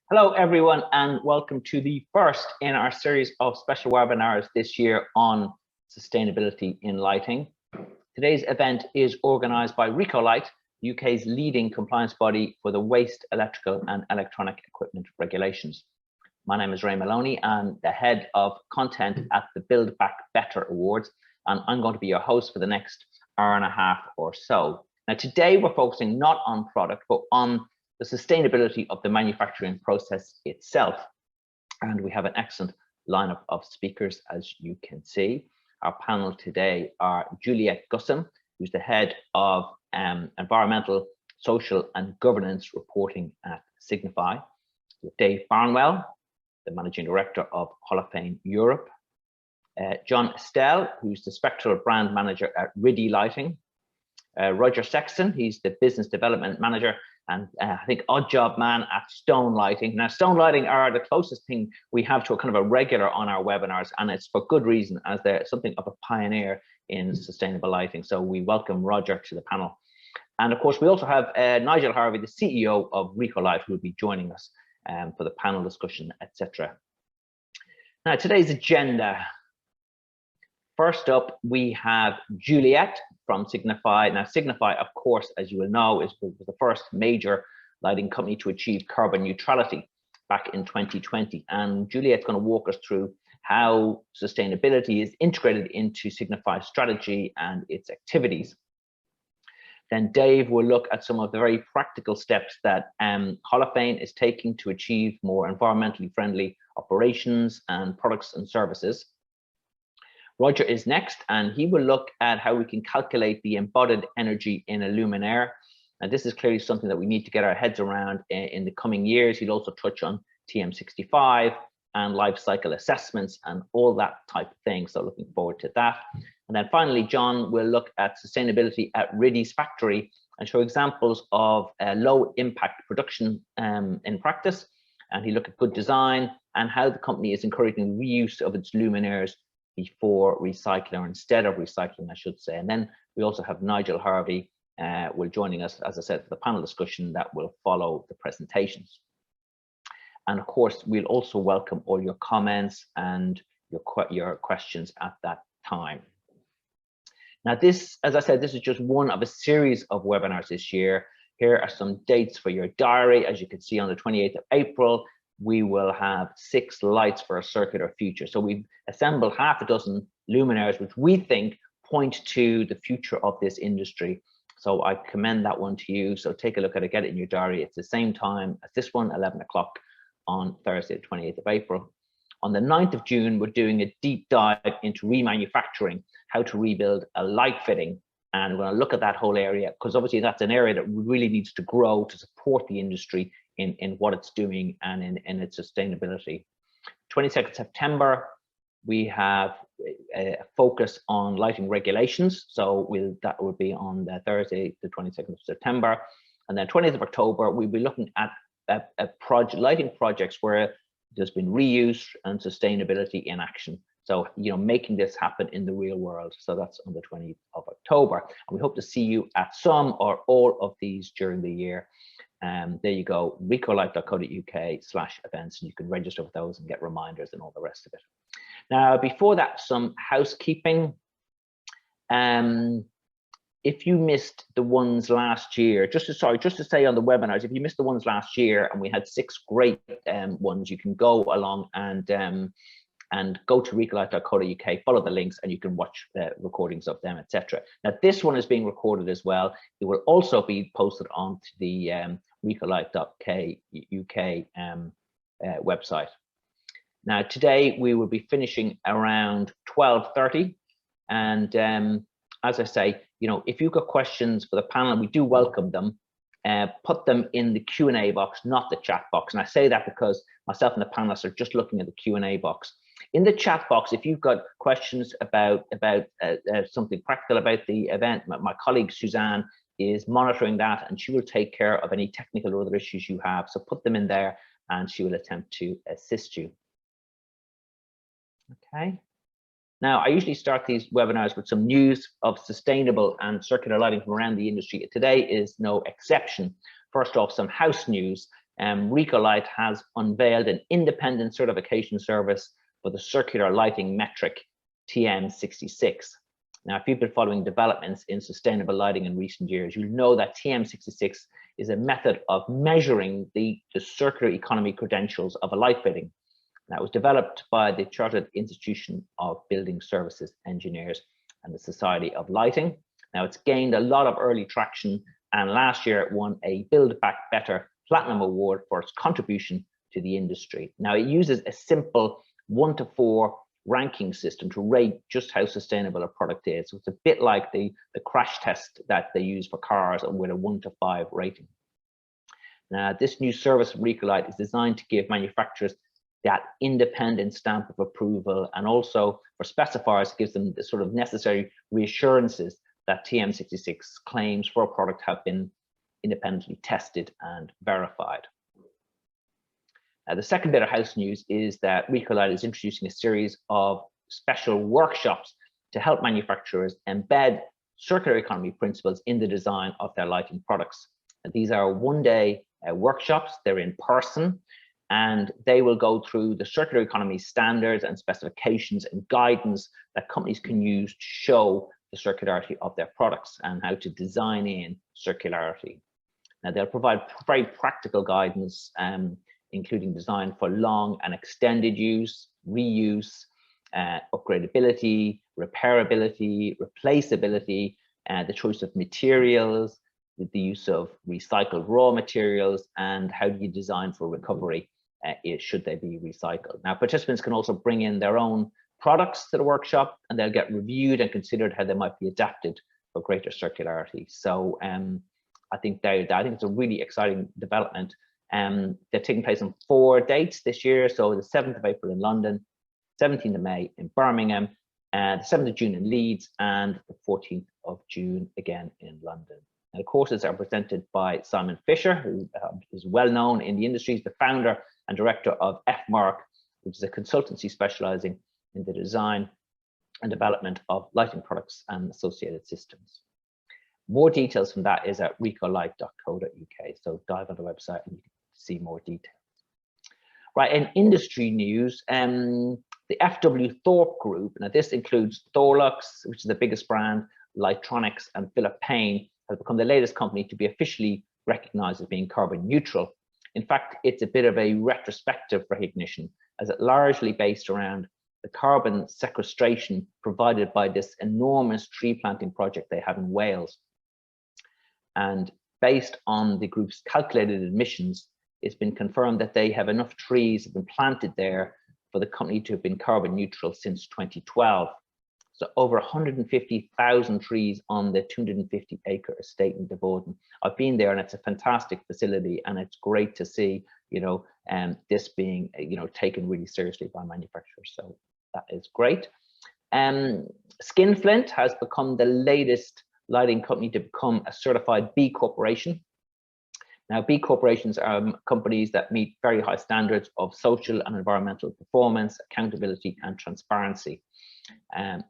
Hello, everyone, and welcome to the first in our series of special webinars this year on sustainability in lighting. Today's event is organised by Recolight, UK's leading compliance body for the waste, electrical and electronic equipment regulations. My name is Ray Molony. I'm the head of content at the Build Back Better Awards, and I'm going to be your host for the next hour and a half or so. Now, today we're focusing not on product, but on the sustainability of the manufacturing process itself. And we have an excellent lineup of speakers, as you can see. Our panel today are Juliette Gaussem, who's the head of environmental, social and governance reporting at Signify. Dave Barnwell, the managing director of Holophane Europe. John Estelle, who's the spectral brand manager at Riddy Lighting. Roger Sexton, he's the business development manager and I think odd job man at Stone Lighting. Now, Stone Lighting are the closest thing we have to a kind of a regular on our webinars, and it's for good reason, as they're something of a pioneer in sustainable lighting. So we welcome Roger to the panel. And of course, we also have Nigel Harvey, the CEO of Recolight, who will be joining us for the panel discussion, etc. Now, today's agenda. First up, we have Juliette from Signify. Now, Signify, of course, as you will know, was the first major lighting company to achieve carbon neutrality back in 2020. And Juliette's going to walk us through how sustainability is integrated into Signify's strategy and its activities. Then Dave will look at some of the very practical steps that Holophane is taking to achieve more environmentally friendly operations and products and services. Roger is next, and he will look at how we can calculate the embodied energy in a luminaire. And this is clearly something that we need to get our heads around in the coming years. He'll also touch on TM65 and life cycle assessments and all that type of thing. So looking forward to that. And then finally, John will look at sustainability at Riddy's factory and show examples of low impact production in practice. And he'll look at good design and how the company is encouraging reuse of its luminaires before recycling, or instead of recycling, I should say. And then we also have Nigel Harvey will joining us, as I said, for the panel discussion that will follow the presentations. And of course, we'll also welcome all your comments and your questions at that time. Now, this, as I said, this is just one of a series of webinars this year. Here are some dates for your diary. As you can see, on the 28th of April, we will have 6 lights for a circular future. So we've assembled half a dozen luminaires, which we think point to the future of this industry. So I commend that one to you. So take a look at it, get it in your diary. It's the same time as this one, 11 o'clock on Thursday, the 28th of April. On the 9th of June, we're doing a deep dive into remanufacturing, how to rebuild a light fitting. And we're going to look at that whole area, because obviously that's an area that really needs to grow to support the industry in what it's doing and in its sustainability. 22nd September, we have a focus on lighting regulations. So that will be on the Thursday, the 22nd of September. And then 20th of October, we'll be looking at lighting projects where there's been reuse and sustainability in action. So, making this happen in the real world. So that's on the 20th of October. And we hope to see you at some or all of these during the year. There you go, recolight.co.uk/events, and you can register with those and get reminders and all the rest of it. Now, before that, some housekeeping. If you missed the ones last year, just to say on the webinars, if you missed the ones last year, and we had 6 great ones, you can go along and go to recolight.co.uk, follow the links, and you can watch recordings of them, etc. Now, this one is being recorded as well. It will also be posted onto the recolight.co.uk website. Now, today we will be finishing around 12:30, and as I say, if you've got questions for the panel, we do welcome them. Put them in the Q&A box, not the chat box. And I say that because myself and the panelists are just looking at the Q&A box. In the chat box, if you've got questions about something practical about the event, my colleague Suzanne is monitoring that, and she will take care of any technical or other issues you have. So put them in there and she will attempt to assist you. Okay. Now, I usually start these webinars with some news of sustainable and circular lighting from around the industry. Today is no exception. First off, some house news. Recolight has unveiled an independent certification service for the circular lighting metric TM66. Now, if you've been following developments in sustainable lighting in recent years, you'll know that TM66 is a method of measuring the circular economy credentials of a light fitting. Now, it was developed by the Chartered Institution of Building Services Engineers and the Society of Lighting. Now, it's gained a lot of early traction, and last year it won a Build Back Better Platinum Award for its contribution to the industry. Now, it uses a simple 1 to 4 ranking system to rate just how sustainable a product is. So it's a bit like the crash test that they use for cars with a 1 to 5 rating. Now, this new service from Recolight is designed to give manufacturers that independent stamp of approval, and also for specifiers, it gives them the sort of necessary reassurances that TM66 claims for a product have been independently tested and verified. The second bit of house news is that Recolight is introducing a series of special workshops to help manufacturers embed circular economy principles in the design of their lighting products. And these are one-day workshops. They're in person, and they will go through the circular economy standards and specifications and guidance that companies can use to show the circularity of their products and how to design in circularity. Now, they'll provide very practical guidance, including design for long and extended use, reuse, upgradability, repairability, replaceability, the choice of materials, the use of recycled raw materials, and how do you design for recovery should they be recycled. Now, participants can also bring in their own products to the workshop, and they'll get reviewed and considered how they might be adapted for greater circularity. So I think it's a really exciting development. They're taking place on 4 dates this year. So the 7th of April in London, 17th of May in Birmingham, and the 7th of June in Leeds, and the 14th of June again in London. And the courses are presented by Simon Fisher, who is well known in the industry. He's the founder and director of FMARC, which is a consultancy specializing in the design and development of lighting products and associated systems. More details from that is at recolight.co.uk. So dive on the website and you can see more details. Right, in industry news, the FW Thorpe Group, now this includes Thorlux, which is the biggest brand, Lightronics, and Philip Payne, has become the latest company to be officially recognized as being carbon neutral. In fact, it's a bit of a retrospective recognition, as it largely based around the carbon sequestration provided by this enormous tree planting project they have in Wales. And based on the group's calculated emissions, it's been confirmed that they have enough trees have been planted there for the company to have been carbon neutral since 2012. So over 150,000 trees on the 250-acre estate in Devorden. I've been there, and it's a fantastic facility, and it's great to see, this being, taken really seriously by manufacturers. So that is great. Skinflint has become the latest lighting company to become a certified B Corporation. Now, B Corporations are companies that meet very high standards of social and environmental performance, accountability, and transparency.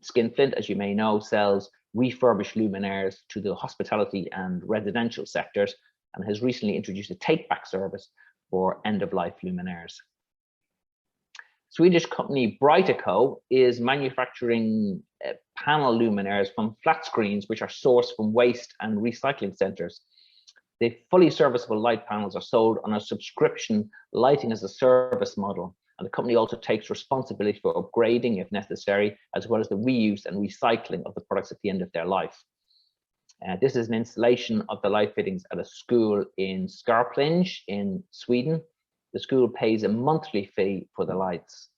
Skinflint, as you may know, sells refurbished luminaires to the hospitality and residential sectors, and has recently introduced a take-back service for end-of-life luminaires. Swedish company Brighteco is manufacturing panel luminaires from flat screens, which are sourced from waste and recycling centres. The fully serviceable light panels are sold on a subscription lighting as a service model, and the company also takes responsibility for upgrading if necessary, as well as the reuse and recycling of the products at the end of their life. This is an installation of the light fittings at a school in Skarplinge in Sweden. The school pays a monthly fee for the lights.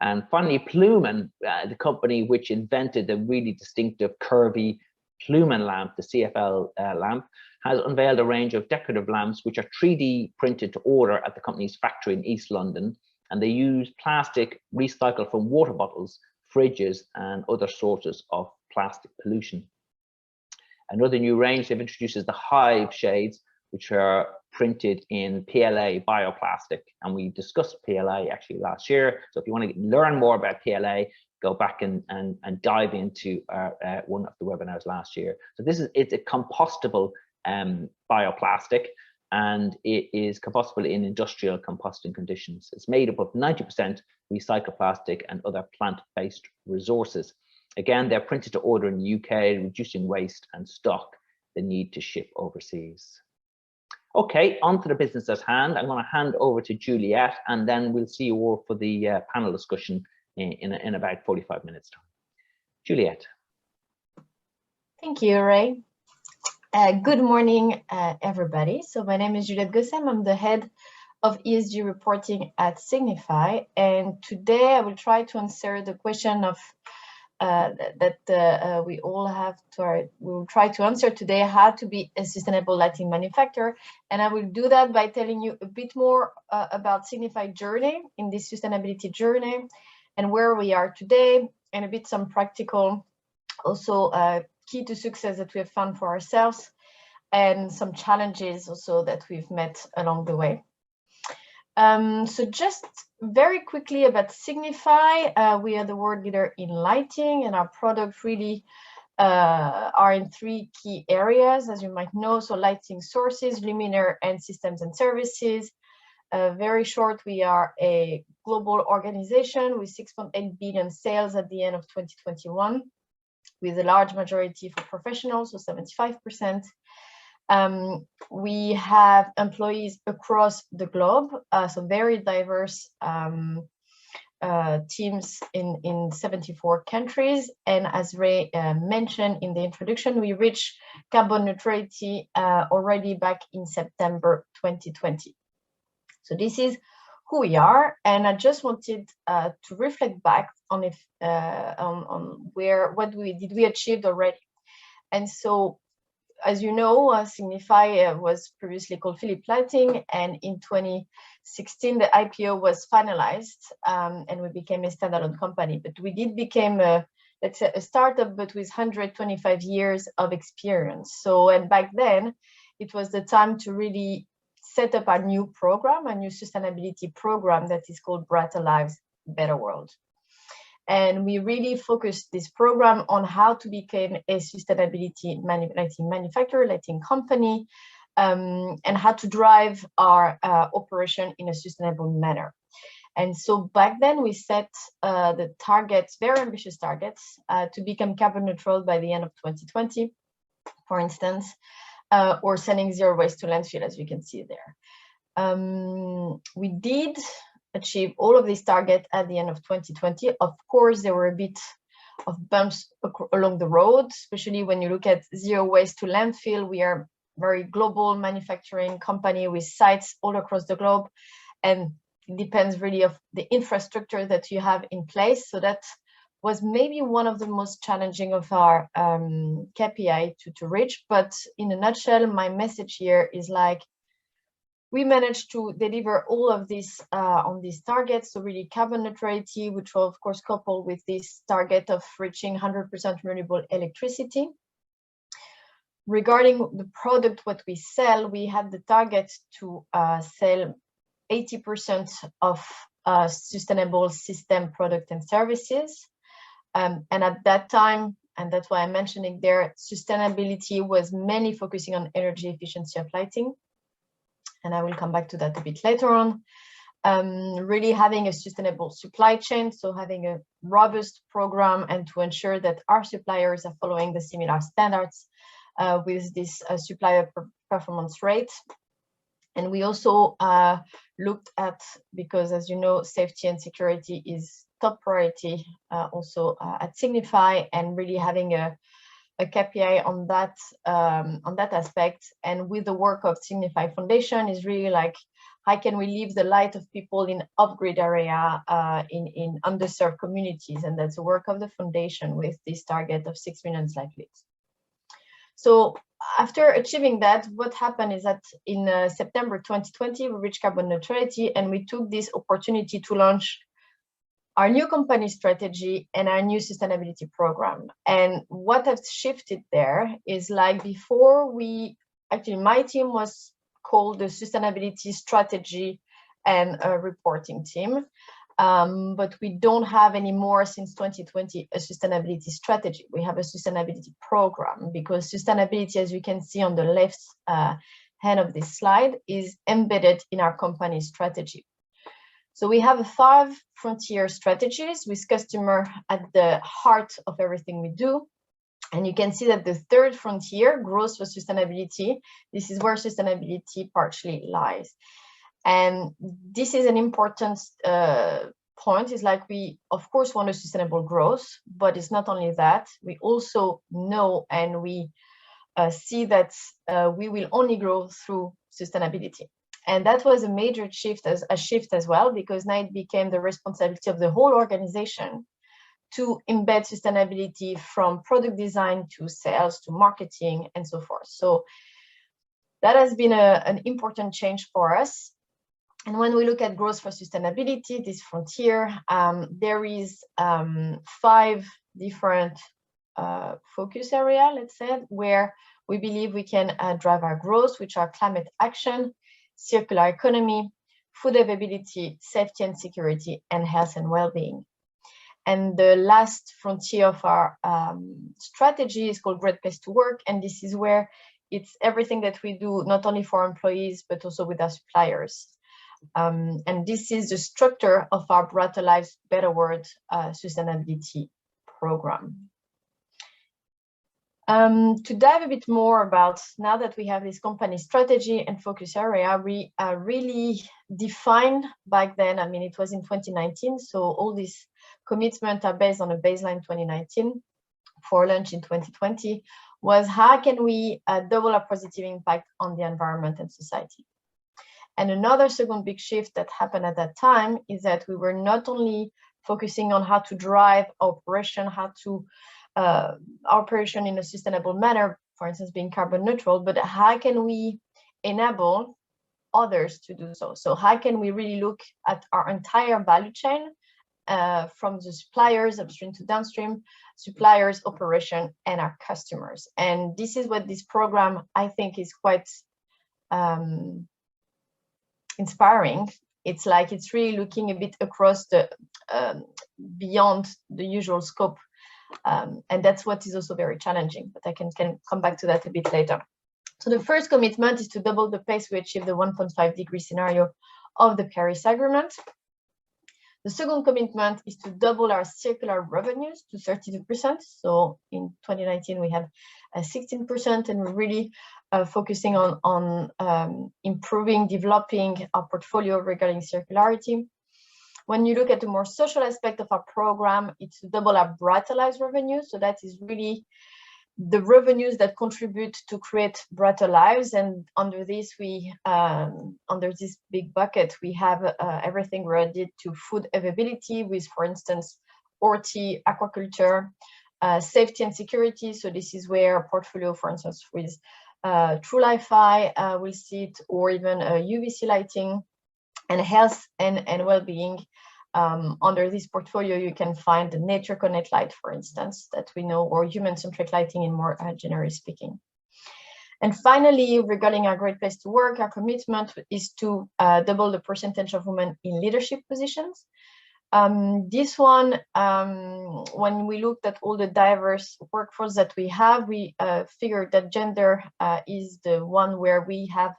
And finally, Plumen, the company which invented the really distinctive curvy Plumen lamp, the CFL lamp, has unveiled a range of decorative lamps which are 3D printed to order at the company's factory in East London, and they use plastic recycled from water bottles, fridges, and other sources of plastic pollution. Another new range they've introduced is the Hive shades, which are printed in PLA bioplastic, and we discussed PLA actually last year. So if you want to learn more about PLA, go back and dive into one of the webinars last year. So it's a compostable bioplastic, and it is combustible in industrial combusting conditions. It's made up of 90% recycled plastic and other plant-based resources. Again, they're printed to order in the UK, reducing waste and stock the need to ship overseas. Okay, on to the business at hand. I'm going to hand over to Juliette, and then we'll see you all for the panel discussion in about 45 minutes time. Juliette. Thank you, Ray. Good morning, everybody. So my name is Juliette Gaussem. I'm the head of ESG reporting at Signify, and today I will try to answer the question of we all have to. We will try to answer today how to be a sustainable lighting manufacturer, and I will do that by telling you a bit more about Signify journey in this sustainability journey, and where we are today, and a bit some practical, also key to success that we have found for ourselves, and some challenges also that we've met along the way. So just very quickly about Signify, we are the world leader in lighting, and our products really are in 3 key areas, as you might know. So lighting sources, luminaire, and systems and services. Very short, we are a global organization with 6.8 billion sales at the end of 2021, with a large majority for professionals, so 75%. We have employees across the globe, so very diverse teams in 74 countries. And as Ray mentioned in the introduction, we reached carbon neutrality already back in September 2020. So this is who we are, and I just wanted to reflect back on what we achieved already. And so, as you know, Signify was previously called Philips Lighting, and in 2016 the IPO was finalized, and we became a standalone company. But we did become let's say a startup, but with 125 years of experience. So, and back then it was the time to really set up a new program, a new sustainability program that is called Brighter Lives, Better World. And we really focused this program on how to become a sustainability lighting manufacturer, lighting company, and how to drive our operation in a sustainable manner. And so back then we set the targets, very ambitious targets, to become carbon neutral by the end of 2020, for instance, or sending 0 waste to landfill, as you can see there. We did achieve all of these targets at the end of 2020. Of course, there were a bit of bumps along the road, especially when you look at 0 waste to landfill. We are a very global manufacturing company with sites all across the globe, and it depends really of the infrastructure that you have in place. So that was maybe one of the most challenging of our KPI to reach. But in a nutshell, my message here is like, we managed to deliver all of this on these targets. So really carbon neutrality, which will of course couple with this target of reaching 100% renewable electricity. Regarding the product, what we sell, we had the target to sell 80% of sustainable system product and services. And at that time, and that's why I'm mentioning there, sustainability was mainly focusing on energy efficiency of lighting. And I will come back to that a bit later on. Really having a sustainable supply chain, so having a robust program and to ensure that our suppliers are following the similar standards with this supplier performance rate. And we also looked at, because as you know, safety and security is top priority also at Signify, and really having a KPI on that aspect. And with the work of Signify Foundation is really like, how can we leave the light of people in off-grid area, in underserved communities? And that's the work of the foundation with this target of 6 million light leads. So after achieving that, what happened is that in September 2020, we reached carbon neutrality, and we took this opportunity to launch our new company strategy and our new sustainability program. And what has shifted there is, like, before, we actually, my team was called the sustainability strategy and reporting team, but we don't have anymore since 2020 a sustainability strategy. We have a sustainability program, because sustainability, as you can see on the left hand of this slide is embedded in our company strategy. So we have 5 frontier strategies with customer at the heart of everything we do. And you can see that the 3rd frontier, growth for sustainability, this is where sustainability partially lies. And this is an important point. Is like we, of course, want a sustainable growth, but it's not only that. We also know and we see that we will only grow through sustainability. And that was a major shift as well, because now it became the responsibility of the whole organization to embed sustainability from product design to sales to marketing and so forth. So that has been an important change for us. And when we look at growth for sustainability, this frontier, there is 5 different focus area, let's say, where we believe we can drive our growth, which are climate action, circular economy, food availability, safety and security, and health and well-being. And the last frontier of our strategy is called Great Place to Work. And this is where it's everything that we do, not only for employees, but also with our suppliers. And this is the structure of our Brighter Lives, Better World sustainability program. To dive a bit more about, now that we have this company strategy and focus area, we really defined back then, I mean, it was in 2019, so all these commitments are based on a baseline 2019 for launch in 2020, was how can we double our positive impact on the environment and society. And another second big shift that happened at that time is that we were not only focusing on how to drive operation, how to operation in a sustainable manner, for instance, being carbon neutral, but how can we enable others to do so? So how can we really look at our entire value chain from the suppliers, upstream to downstream, suppliers, operation, and our customers? And this is what this program, I think, is quite inspiring. It's like it's really looking a bit across the beyond the usual scope. And that's what is also very challenging, but I can come back to that a bit later. So the first commitment is to double the pace we achieve the 1.5-degree scenario of the Paris Agreement. The second commitment is to double our circular revenues to 32%. So in 2019, we had 16%, and we're really focusing on improving, developing our portfolio regarding circularity. When you look at the more social aspect of our program, it's to double our Brighter Lives revenue. So that is really the revenues that contribute to create brighter lives. And under this, under this big bucket, we have everything related to food availability with, for instance, horti, aquaculture, safety and security. So this is where our portfolio, for instance, with True Li-Fi will sit, or even UVC lighting, and health and well-being. Under this portfolio, you can find the Nature Connect light, for instance, that we know, or human-centric lighting in more generally speaking. And finally, regarding our Great Place to Work, our commitment is to double the percentage of women in leadership positions. This one, when we looked at all the diverse workforce that we have, we figured that gender is the one where we have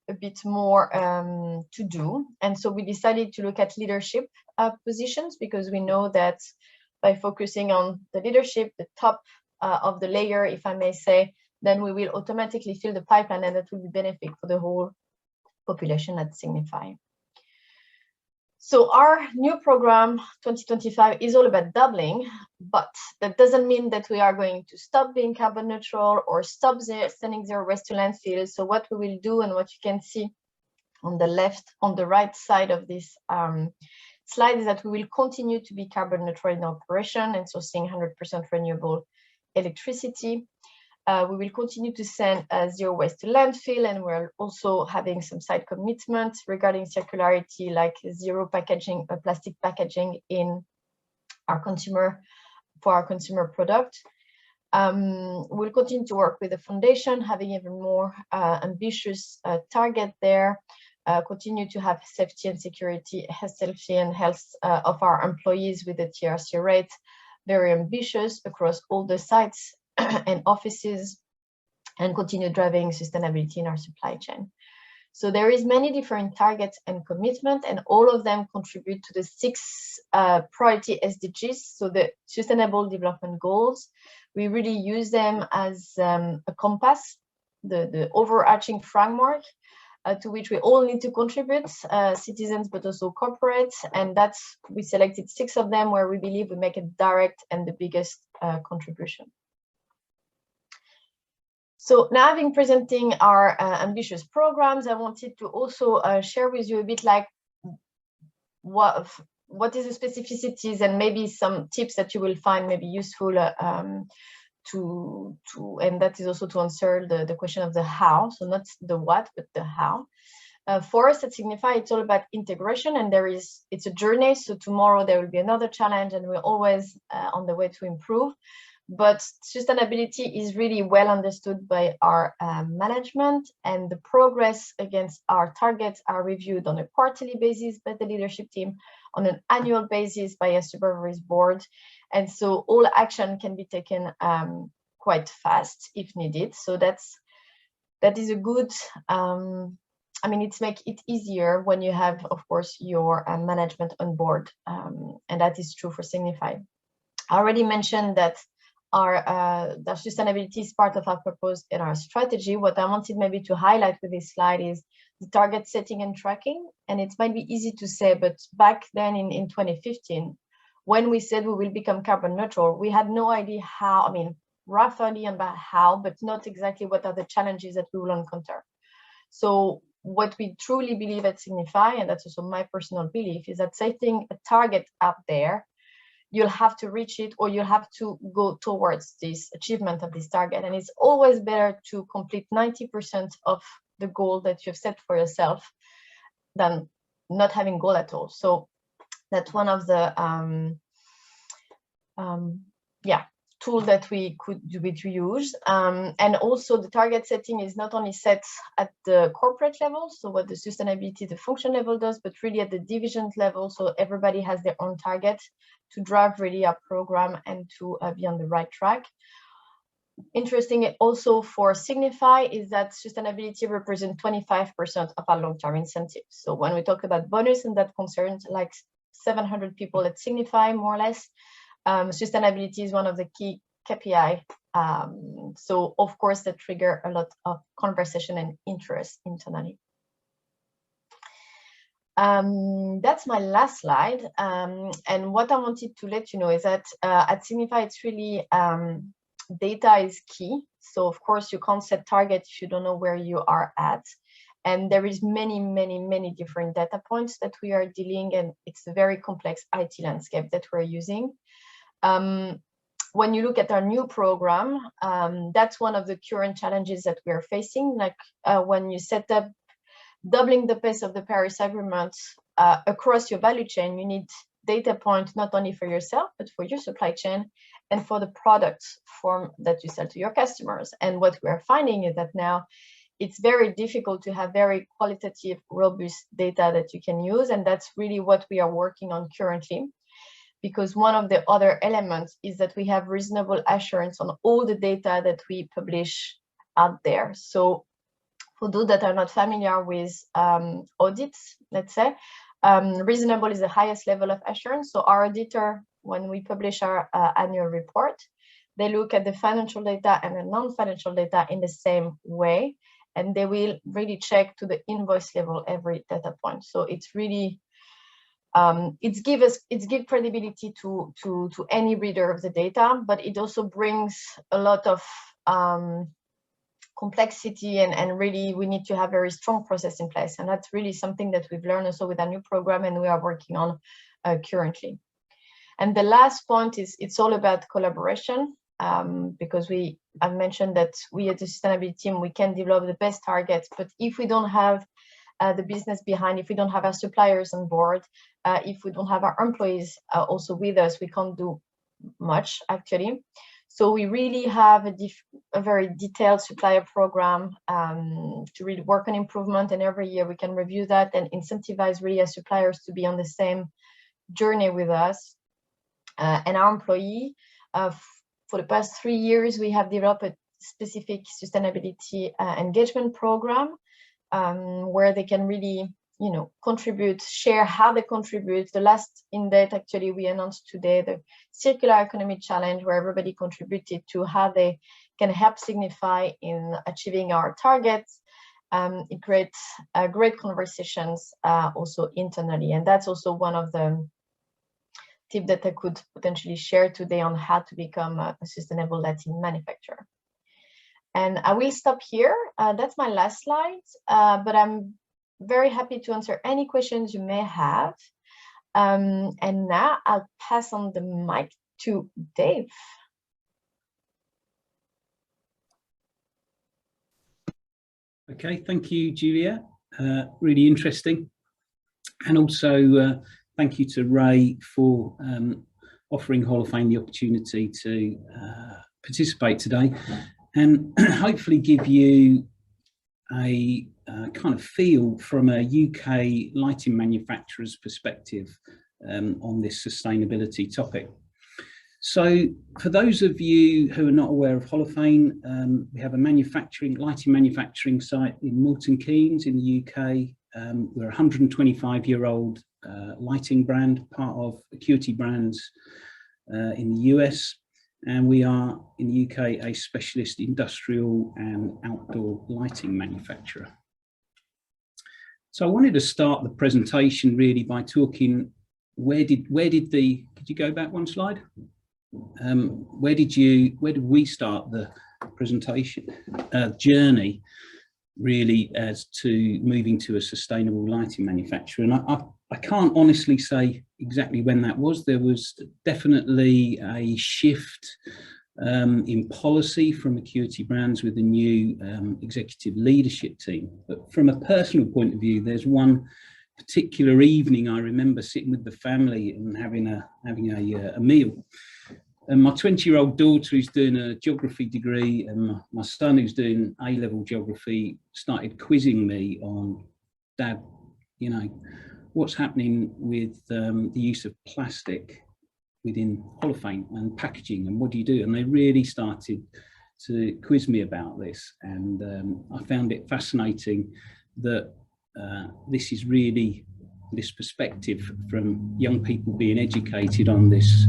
a bit more to do. And so we decided to look at leadership positions, because we know that by focusing on the leadership, the top of the layer, if I may say, then we will automatically fill the pipeline, and that will be benefit for the whole population at Signify. So our new program 2025 is all about doubling, but that doesn't mean that we are going to stop being carbon neutral or stop sending zero waste to landfill. So what we will do, and what you can see on the right side of this slide, is that we will continue to be carbon neutral in operation, and so seeing 100% renewable electricity. We will continue to send zero waste to landfill, and we're also having some side commitments regarding circularity, like zero packaging, plastic packaging in our consumer product. We'll continue to work with the foundation, having even more ambitious target there. Continue to have safety and security, safety and health of our employees with the TRC rate very ambitious across all the sites and offices. and continue driving sustainability in our supply chain. So there is many different targets and commitments, and all of them contribute to the 6 priority SDGs, so the Sustainable Development Goals. We really use them as a compass, the overarching framework to which we all need to contribute, citizens, but also corporates. And we selected 6 of them where we believe we make a direct and the biggest contribution. So now, having presenting our ambitious programs, I wanted to also share with you a bit like what is the specificities and maybe some tips that you will find maybe useful and that is also to answer the question of the how. So not the what, but the how. For us at Signify, it's all about integration, and it's a journey. So tomorrow there will be another challenge, and we're always on the way to improve. But sustainability is really well understood by our management, and the progress against our targets are reviewed on a quarterly basis by the leadership team, on an annual basis by a supervisory board. And so all action can be taken quite fast if needed. So that is a good, it makes it easier when you have, of course, your management on board. And that is true for Signify. I already mentioned that our sustainability is part of our purpose and our strategy. What I wanted maybe to highlight with this slide is the target setting and tracking. And it might be easy to say, but back then in 2015, when we said we will become carbon neutral, we had no idea how, roughly about how, but not exactly what are the challenges that we will encounter. So what we truly believe at Signify, and that's also my personal belief, is that setting a target up there, you'll have to reach it, or you'll have to go towards this achievement of this target. And it's always better to complete 90% of the goal that you've set for yourself than not having goal at all. So that's one of the tool that we could use. And also the target setting is not only set at the corporate level, so what the sustainability, the function level does, but really at the division level. So everybody has their own target to drive really our program and to be on the right track. Interesting also for Signify is that sustainability represents 25% of our long-term incentives. So when we talk about bonus, and that concerns like 700 people at Signify, more or less, sustainability is one of the key KPI. So of course that trigger a lot of conversation and interest internally. That's my last slide. And what I wanted to let you know is that at Signify, it's really data is key. So of course you can't set targets if you don't know where you are at. And there is many different data points that we are dealing, and it's a very complex IT landscape that we're using. When you look at our new program, that's one of the current challenges that we are facing. Like when you set up doubling the pace of the Paris Agreement across your value chain, you need data points not only for yourself, but for your supply chain and for the product form that you sell to your customers. And what we are finding is that now it's very difficult to have very qualitative, robust data that you can use. And that's really what we are working on currently. Because one of the other elements is that we have reasonable assurance on all the data that we publish out there. So for those that are not familiar with audits, let's say, reasonable is the highest level of assurance. So our auditor, when we publish our annual report, they look at the financial data and the non-financial data in the same way, and they will really check to the invoice level every data point. So it's really it's give credibility to any reader of the data, but it also brings a lot of complexity, and really we need to have a very strong process in place. And that's really something that we've learned also with our new program, and we are working on currently. And the last point is it's all about collaboration, because I've mentioned that we at the sustainability team, we can develop the best targets, but if we don't have the business behind, if we don't have our suppliers on board, if we don't have our employees also with us, we can't do much actually. So we really have a very detailed supplier program to really work on improvement, and every year we can review that and incentivize really our suppliers to be on the same journey with us. And our employee, for the past 3 years, we have developed a specific sustainability engagement program where they can really, contribute, share how they contribute. The last in-date, actually, we announced today the Circular Economy Challenge, where everybody contributed to how they can help Signify in achieving our targets. It creates great conversations also internally. And that's also one of the tips that I could potentially share today on how to become a sustainable lighting manufacturer. And I will stop here. That's my last slide, but I'm very happy to answer any questions you may have. And now I'll pass on the mic to Dave. Okay, thank you, Juliette. Really interesting. And also thank you to Ray for offering Hall of Fame the opportunity to participate today and hopefully give you a kind of feel from a UK lighting manufacturer's perspective on this sustainability topic. So for those of you who are not aware of Holophane, we have a lighting manufacturing site in Milton Keynes in the UK. We're a 125-year-old lighting brand, part of Acuity Brands in the US. And we are in the UK a specialist industrial and outdoor lighting manufacturer. So I wanted to start the presentation really by talking, could you go back one slide? Where did we start the presentation journey really as to moving to a sustainable lighting manufacturer? And I can't honestly say exactly when that was. There was definitely a shift in policy from Acuity Brands with the new executive leadership team. But from a personal point of view, there's one particular evening I remember sitting with the family and having a meal. And my 20-year-old daughter, who's doing a geography degree, and my son, who's doing A-level geography, started quizzing me on, Dad, what's happening with the use of plastic within Holophane and packaging, and what do you do? And they really started to quiz me about this, and I found it fascinating that this perspective from young people being educated on this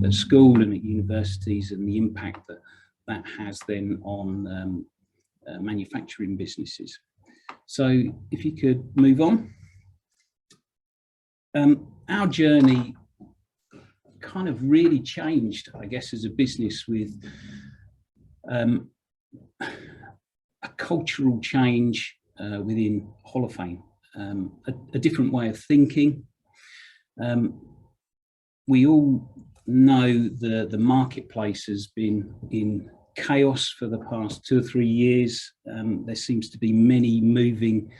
at school and at universities, and the impact that has then on manufacturing businesses. So if you could move on. Our journey kind of really changed, I guess, as a business with a cultural change within Holophane. A different way of thinking. We all know the marketplace has been in chaos for the past 2 or 3 years. There seems to be many moving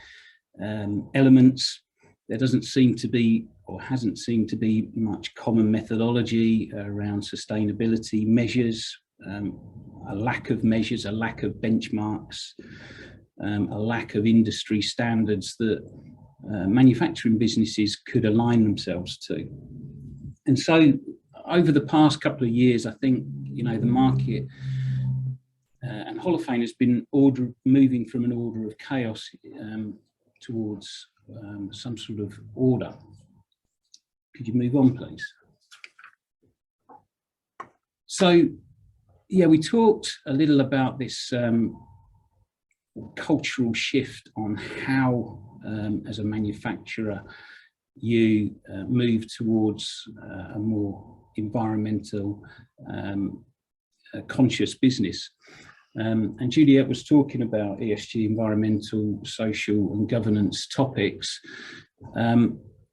elements. There doesn't seem to be, or hasn't seemed to be, much common methodology around sustainability measures, a lack of measures, a lack of benchmarks, a lack of industry standards that manufacturing businesses could align themselves to. And so over the past couple of years, I think, the market and Holophane has been moving from an order of chaos towards some sort of order. Could you move on, please? So, yeah, we talked a little about this cultural shift on how, as a manufacturer, you move towards a more environmental conscious business. And Juliette was talking about ESG, environmental, social and governance topics.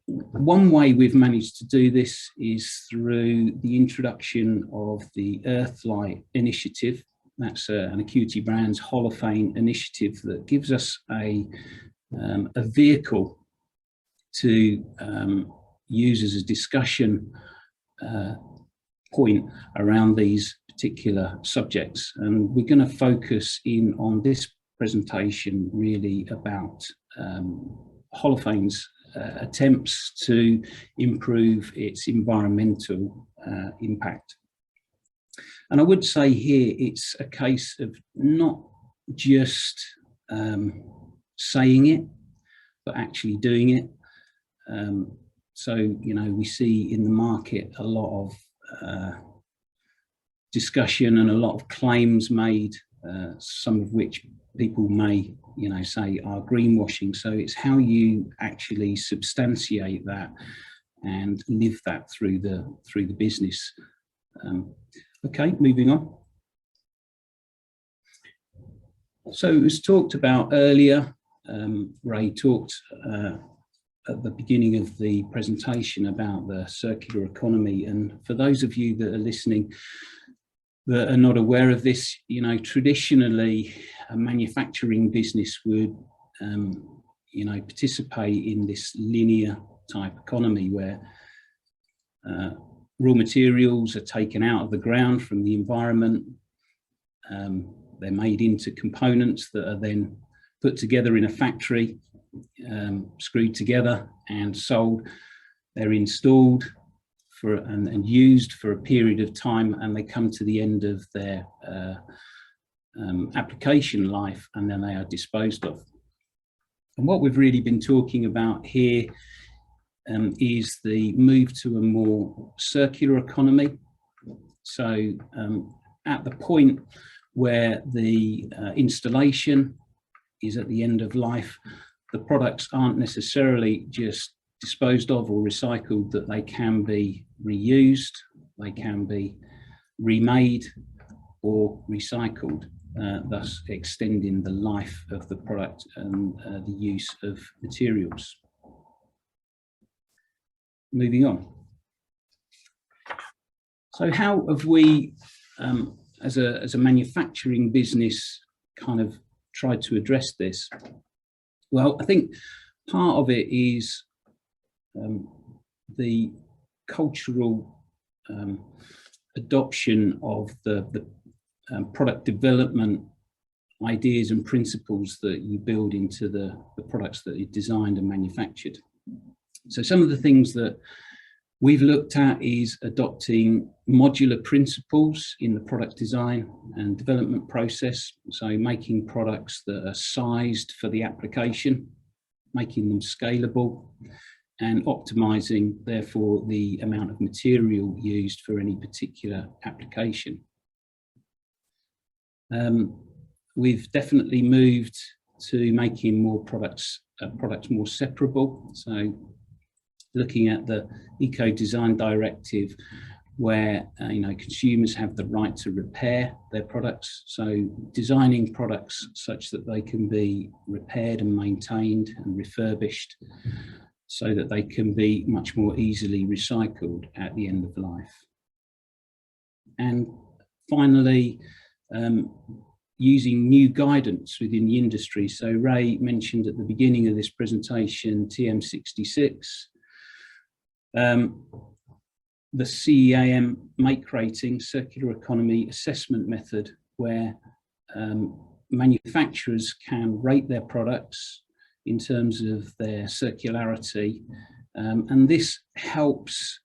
One way we've managed to do this is through the introduction of the Earthlight initiative. That's an Acuity Brands Holophane initiative that gives us a vehicle to use as a discussion point around these particular subjects. And we're going to focus in on this presentation really about Holophane's attempts to improve its environmental impact. And I would say here it's a case of not just saying it, but actually doing it. So, you know, we see in the market a lot of discussion and a lot of claims made, some of which people may, you know, say are greenwashing. So it's how you actually substantiate that and live that through the business. Okay, moving on. So it was talked about earlier. Ray talked at the beginning of the presentation about the circular economy, and for those of you that are listening that are not aware of this, you know, traditionally a manufacturing business would, you know, participate in this linear type economy where raw materials are taken out of the ground from the environment. They're made into components that are then put together in a factory, screwed together and sold. They're installed for and used for a period of time, and they come to the end of their application life, and then they are disposed of. And what we've really been talking about here is the move to a more circular economy. So at the point where the installation is at the end of life, the products aren't necessarily just disposed of or recycled, that they can be reused, they can be remade or recycled, thus extending the life of the product and the use of materials. Moving on. So how have we, as a manufacturing business, kind of tried to address this? Well, I think part of it is the cultural adoption of the product development ideas and principles that you build into the products that are designed and manufactured. So some of the things that we've looked at is adopting modular principles in the product design and development process. So making products that are sized for the application, making them scalable, and optimizing, therefore, the amount of material used for any particular application. We've definitely moved to making more products more separable. So looking at the Eco Design Directive, where you know, consumers have the right to repair their products. So designing products such that they can be repaired and maintained and refurbished, so that they can be much more easily recycled at the end of life. And finally, using new guidance within the industry. So Ray mentioned at the beginning of this presentation TM66. The CEAM make rating, circular economy assessment method, where manufacturers can rate their products in terms of their circularity, and this helps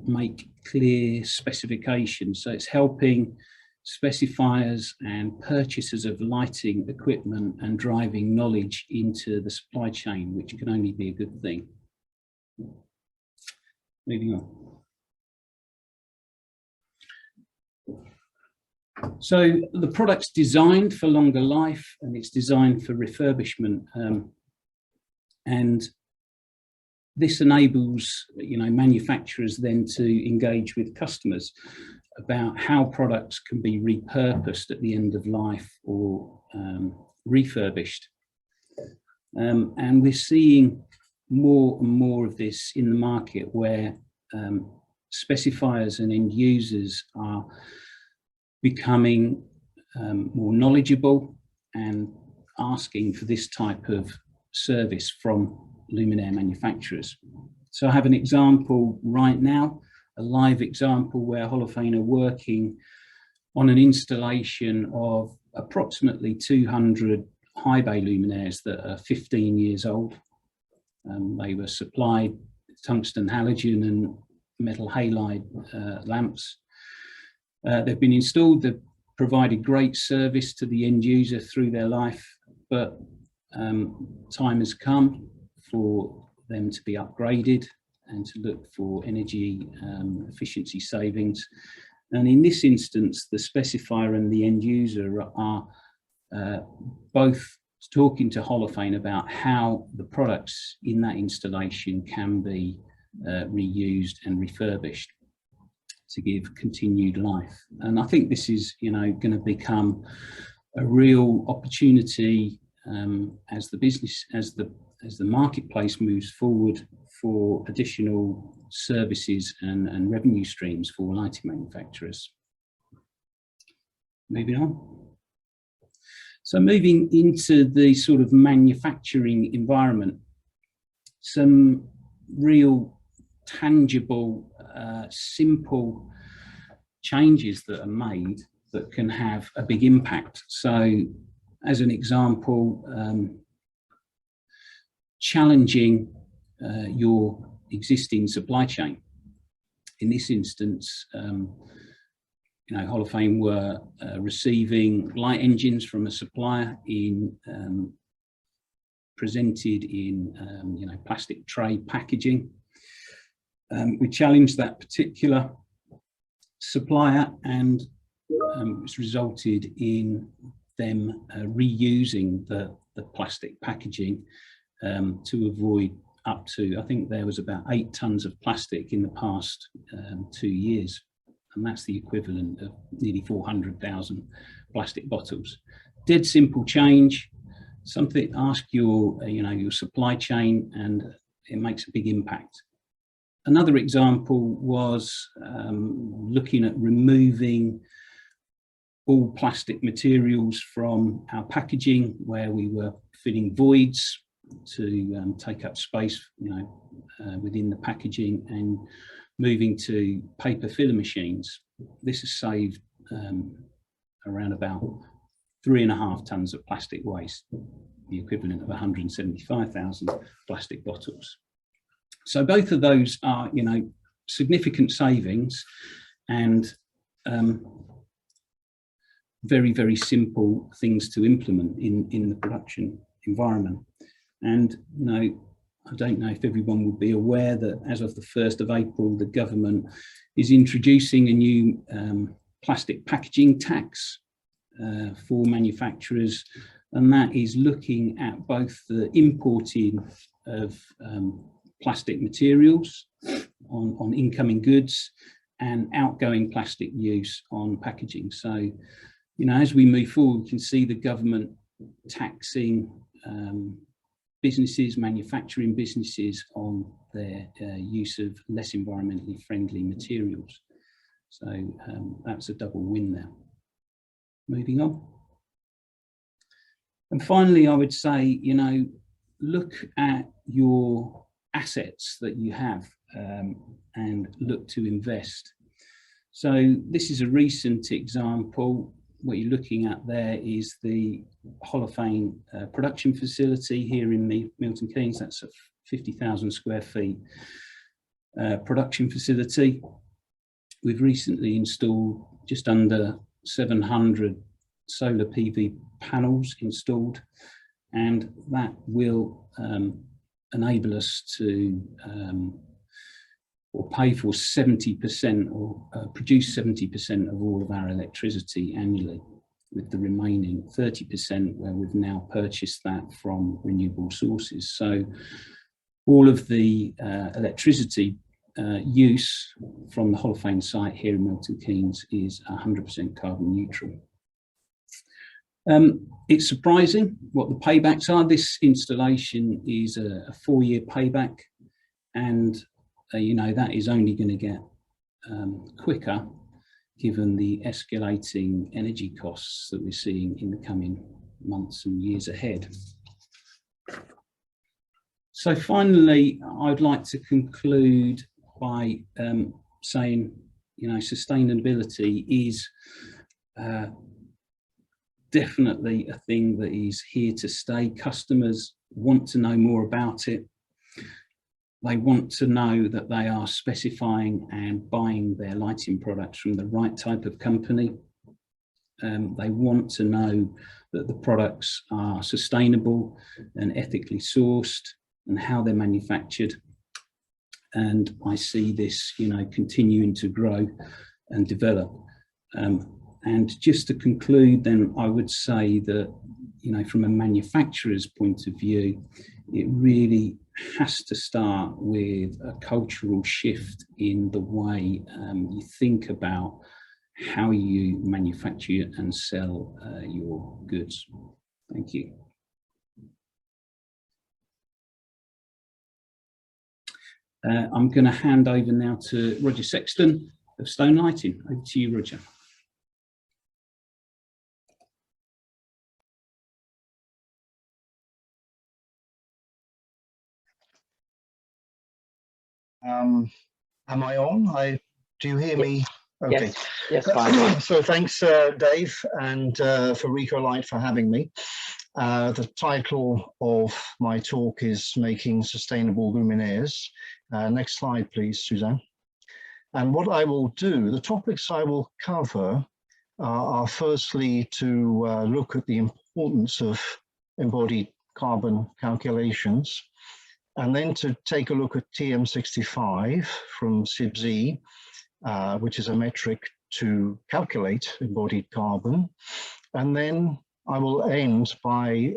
make clear specifications. So it's helping specifiers and purchasers of lighting equipment and driving knowledge into the supply chain, which can only be a good thing. Moving on. So the product's designed for longer life, and it's designed for refurbishment, and this enables, you know, manufacturers then to engage with customers about how products can be repurposed at the end of life or refurbished. And we're seeing more and more of this in the market, where specifiers and end users are becoming more knowledgeable and asking for this type of service from luminaire manufacturers. So I have an example right now, a live example, where Holophane are working on an installation of approximately 200 high bay luminaires that are 15 years old. They were supplied tungsten halogen and metal halide lamps. They've been installed, they've provided great service to the end user through their life, but time has come for them to be upgraded and to look for energy efficiency savings. And in this instance, the specifier and the end user are both talking to Holophane about how the products in that installation can be reused and refurbished to give continued life. And I think this is, going to become a real opportunity as the business, as the marketplace moves forward for additional services and revenue streams for lighting manufacturers. Moving on. So moving into the sort of manufacturing environment, some real tangible, simple changes that are made that can have a big impact. So as an example, challenging your existing supply chain. In this instance, Holophane were receiving light engines from a supplier presented in plastic tray packaging. We challenged that particular supplier, and it's resulted in them reusing the plastic packaging to avoid up to, I think there was about 8 tons of plastic in the past 2 years. And that's the equivalent of nearly 400,000 plastic bottles. Dead simple change, something, ask your supply chain, and it makes a big impact. Another example was looking at removing all plastic materials from our packaging where we were filling voids to take up space, within the packaging, and moving to paper filler machines. This has saved around about 3.5 tons of plastic waste, the equivalent of 175,000 plastic bottles. So both of those are, significant savings and very, very simple things to implement in the production environment. And, I don't know if everyone would be aware that as of the 1st of April, the government is introducing a new plastic packaging tax for manufacturers, and that is looking at both the importing of plastic materials on incoming goods and outgoing plastic use on packaging. So, as we move forward, we can see the government taxing businesses, manufacturing businesses, on their use of less environmentally friendly materials. So that's a double win there. Moving on. And finally, I would say, look at your assets that you have and look to invest. So this is a recent example. What you're looking at there is the Holophane production facility here in Milton Keynes. That's a 50,000 square feet production facility. We've recently installed just under 700 solar PV panels installed, and that will enable us to or pay for 70% or produce 70% of all of our electricity annually, with the remaining 30% where we've now purchased that from renewable sources. So all of the electricity use from the Holophane site here in Milton Keynes is 100% carbon neutral. It's surprising what the paybacks are. This installation is a 4-year payback, and that is only going to get quicker given the escalating energy costs that we're seeing in the coming months and years ahead. So finally, I'd like to conclude by saying, sustainability is definitely a thing that is here to stay. Customers want to know more about it. They want to know that they are specifying and buying their lighting products from the right type of company. They want to know that the products are sustainable and ethically sourced and how they're manufactured. And I see this, continuing to grow and develop. And just to conclude, then I would say that, from a manufacturer's point of view, it really has to start with a cultural shift in the way you think about how you manufacture and sell your goods. Thank you. I'm going to hand over now to Roger Sexton of Stone Lighting. Over to you, Roger. Am I on? Do you hear me? Okay. Yes, fine. So thanks, Dave, and for Recolight for having me. The title of my talk is Making Sustainable Luminaires. Next slide, please, Suzanne. And what I will do, the topics I will cover are firstly to look at the importance of embodied carbon calculations, and then to take a look at TM65 from SIBZ, which is a metric to calculate embodied carbon. And then I will end by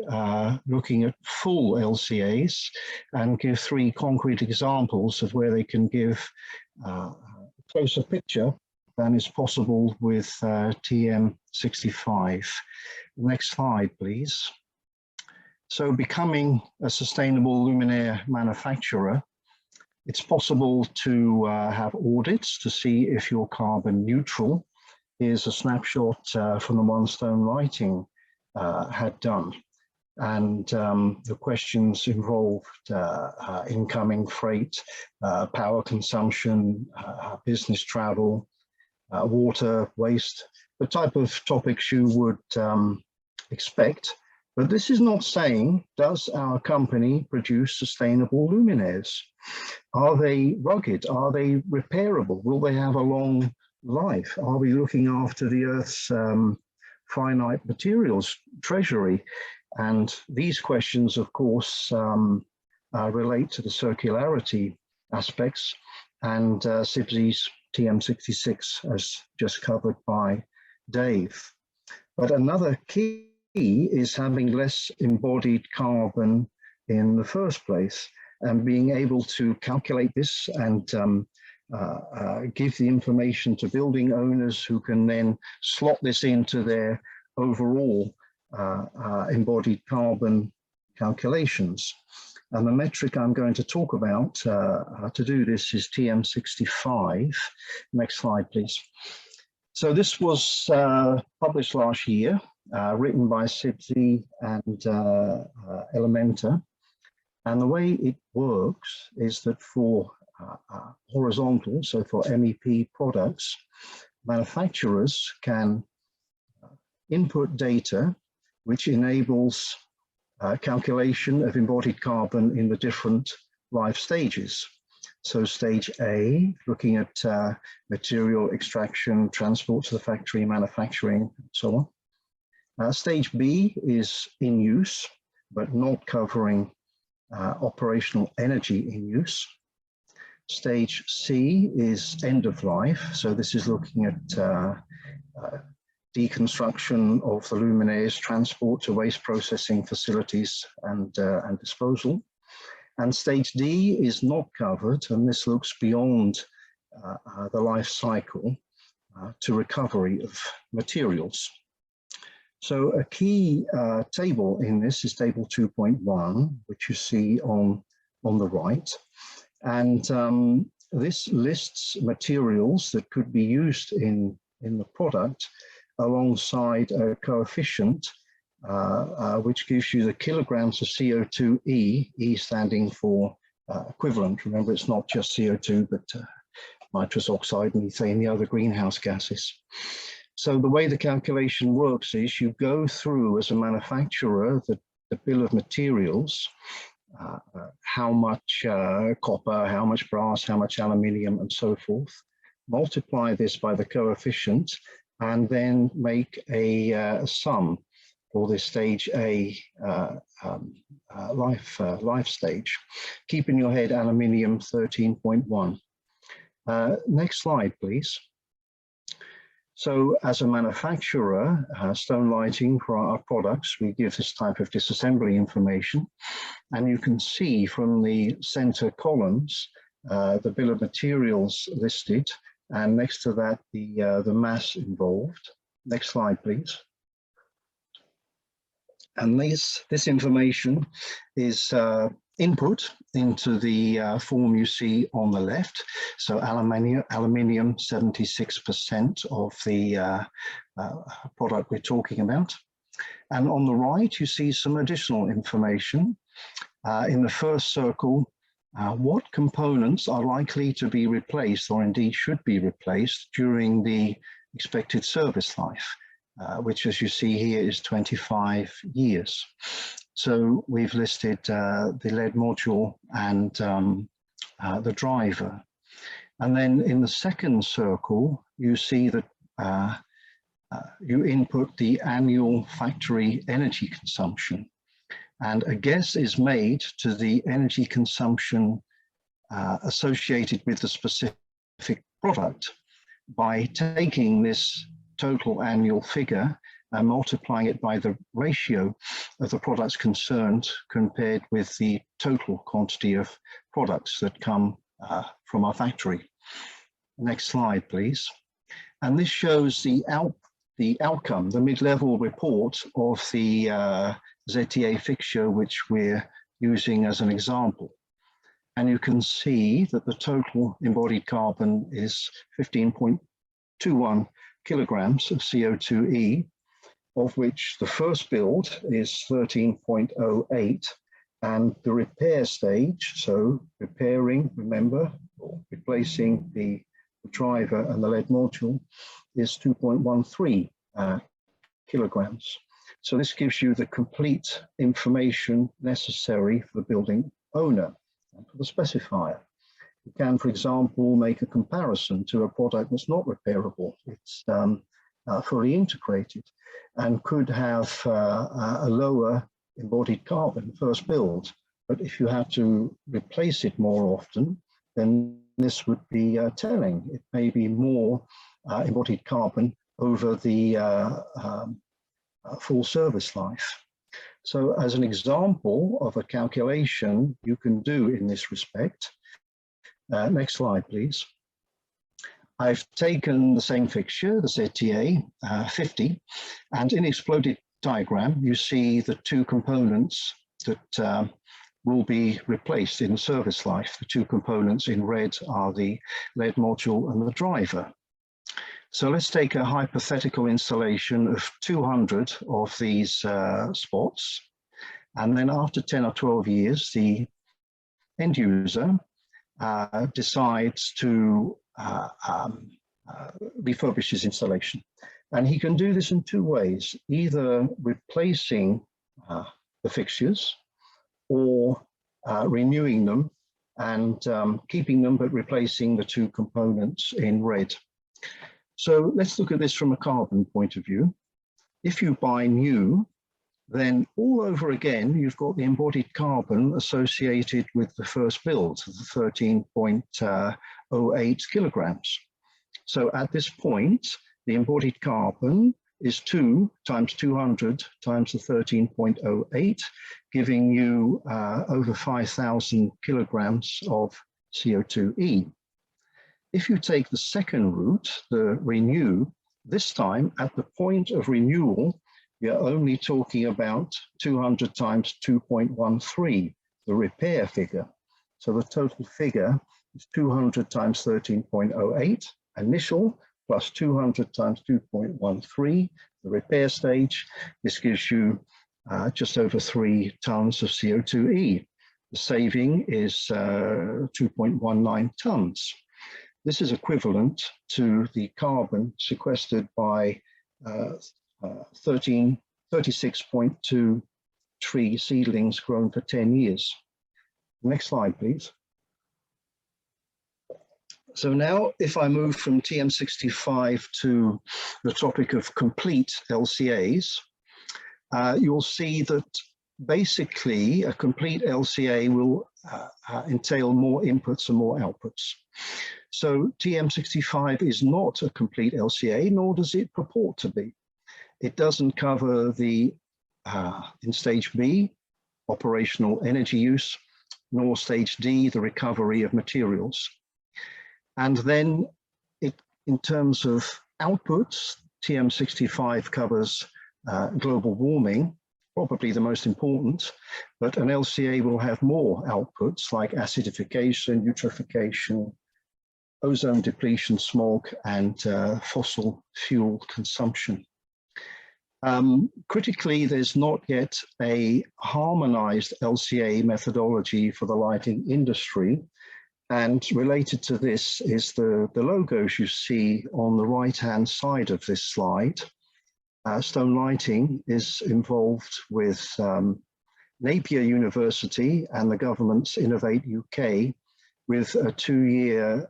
looking at full LCAs and give 3 concrete examples of where they can give a closer picture than is possible with TM65. Next slide, please. So becoming a sustainable luminaire manufacturer, it's possible to have audits to see if you're carbon neutral. Here's a snapshot from the one Stone Lighting had done. And the questions involved incoming freight, power consumption, business travel, water, waste, the type of topics you would expect. But this is not saying, does our company produce sustainable luminaires? Are they rugged? Are they repairable? Will they have a long life? Are we looking after the Earth's finite materials treasury? And these questions, of course, relate to the circularity aspects, and SIBZ's TM66, as just covered by Dave. But another key is having less embodied carbon in the first place, and being able to calculate this and give the information to building owners who can then slot this into their overall embodied carbon calculations. And the metric I'm going to talk about to do this is TM65. Next slide, please. So this was published last year, written by SIBZ and Elementa. And the way it works is that for horizontal, so for MEP products, manufacturers can input data which enables calculation of embodied carbon in the different life stages. So stage A, looking at material extraction, transport to the factory, manufacturing, and so on. Stage B is in use, but not covering operational energy in use. Stage C is end of life. So this is looking at deconstruction of the luminaires, transport to waste processing facilities and disposal. And stage D is not covered, and this looks beyond the life cycle to recovery of materials. So a key table in this is table 2.1, which you see on the right. And this lists materials that could be used in the product alongside a coefficient which gives you the kilograms of CO2 E standing for equivalent. Remember, it's not just CO2, but nitrous oxide, methane, the other greenhouse gases. So the way the calculation works is you go through as a manufacturer the bill of materials, how much copper, how much brass, how much aluminium, and so forth. Multiply this by the coefficient, and then make a sum for this stage A life stage. Keep in your head aluminium 13.1. Next slide, please. So as a manufacturer, Stone Lighting, for our products, we give this type of disassembly information. And you can see from the center columns, the bill of materials listed, and next to that, the mass involved. Next slide, please. And this information is input into the form you see on the left. So aluminium 76% of the product we're talking about. And on the right, you see some additional information. In the first circle, what components are likely to be replaced, or indeed should be replaced, during the expected service life, which, as you see here, is 25 years. So we've listed the LED module and the driver. And then in the second circle, you see that you input the annual factory energy consumption. And a guess is made to the energy consumption associated with the specific product by taking this total annual figure and multiplying it by the ratio of the products concerned compared with the total quantity of products that come from our factory. Next slide, please. And this shows the outcome, the mid-level report of the ZTA fixture, which we're using as an example. And you can see that the total embodied carbon is 15.21 kilograms of CO2e, of which the first build is 13.08, and the repair stage, so repairing, remember, or replacing the driver and the LED module, is 2.13 kilograms. So this gives you the complete information necessary for the building owner and for the specifier. You can, for example, make a comparison to a product that's not repairable. It's fully integrated and could have a lower embodied carbon first build. But if you have to replace it more often, then this would be telling. It may be more embodied carbon over the full service life. So as an example of a calculation you can do in this respect, next slide, please. I've taken the same fixture, the ZTA 50, and in the exploded diagram, you see the two components that will be replaced in service life. The two components in red are the LED module and the driver. So let's take a hypothetical installation of 200 of these spots. And then after 10 or 12 years, the end user decides to refurbish his installation. And he can do this in two ways, either replacing the fixtures or renewing them and keeping them, but replacing the two components in red. So let's look at this from a carbon point of view. If you buy new, then all over again, you've got the embodied carbon associated with the first build, the 13.08 kilograms. So at this point, the embodied carbon is 2 times 200 times the 13.08, giving you over 5,000 kilograms of CO2e. If you take the second route, the renew, this time at the point of renewal, you're only talking about 200 times 2.13, the repair figure. So the total figure is 200 times 13.08, initial, plus 200 times 2.13, the repair stage. This gives you just over 3 tons of CO2e. The saving is 2.19 tons. This is equivalent to the carbon sequestered by 36.2 tree seedlings grown for 10 years. Next slide, please. So now if I move from TM65 to the topic of complete LCAs, you'll see that basically a complete LCA will entail more inputs and more outputs. So TM65 is not a complete LCA, nor does it purport to be. It doesn't cover the, in stage B, operational energy use, nor stage D, the recovery of materials. And then in terms of outputs, TM65 covers global warming, probably the most important, but an LCA will have more outputs like acidification, eutrophication, ozone depletion, smog, and fossil fuel consumption. Critically, there's not yet a harmonized LCA methodology for the lighting industry. And related to this is the logos you see on the right-hand side of this slide. Stone Lighting is involved with Napier University and the government's Innovate UK with a 2-year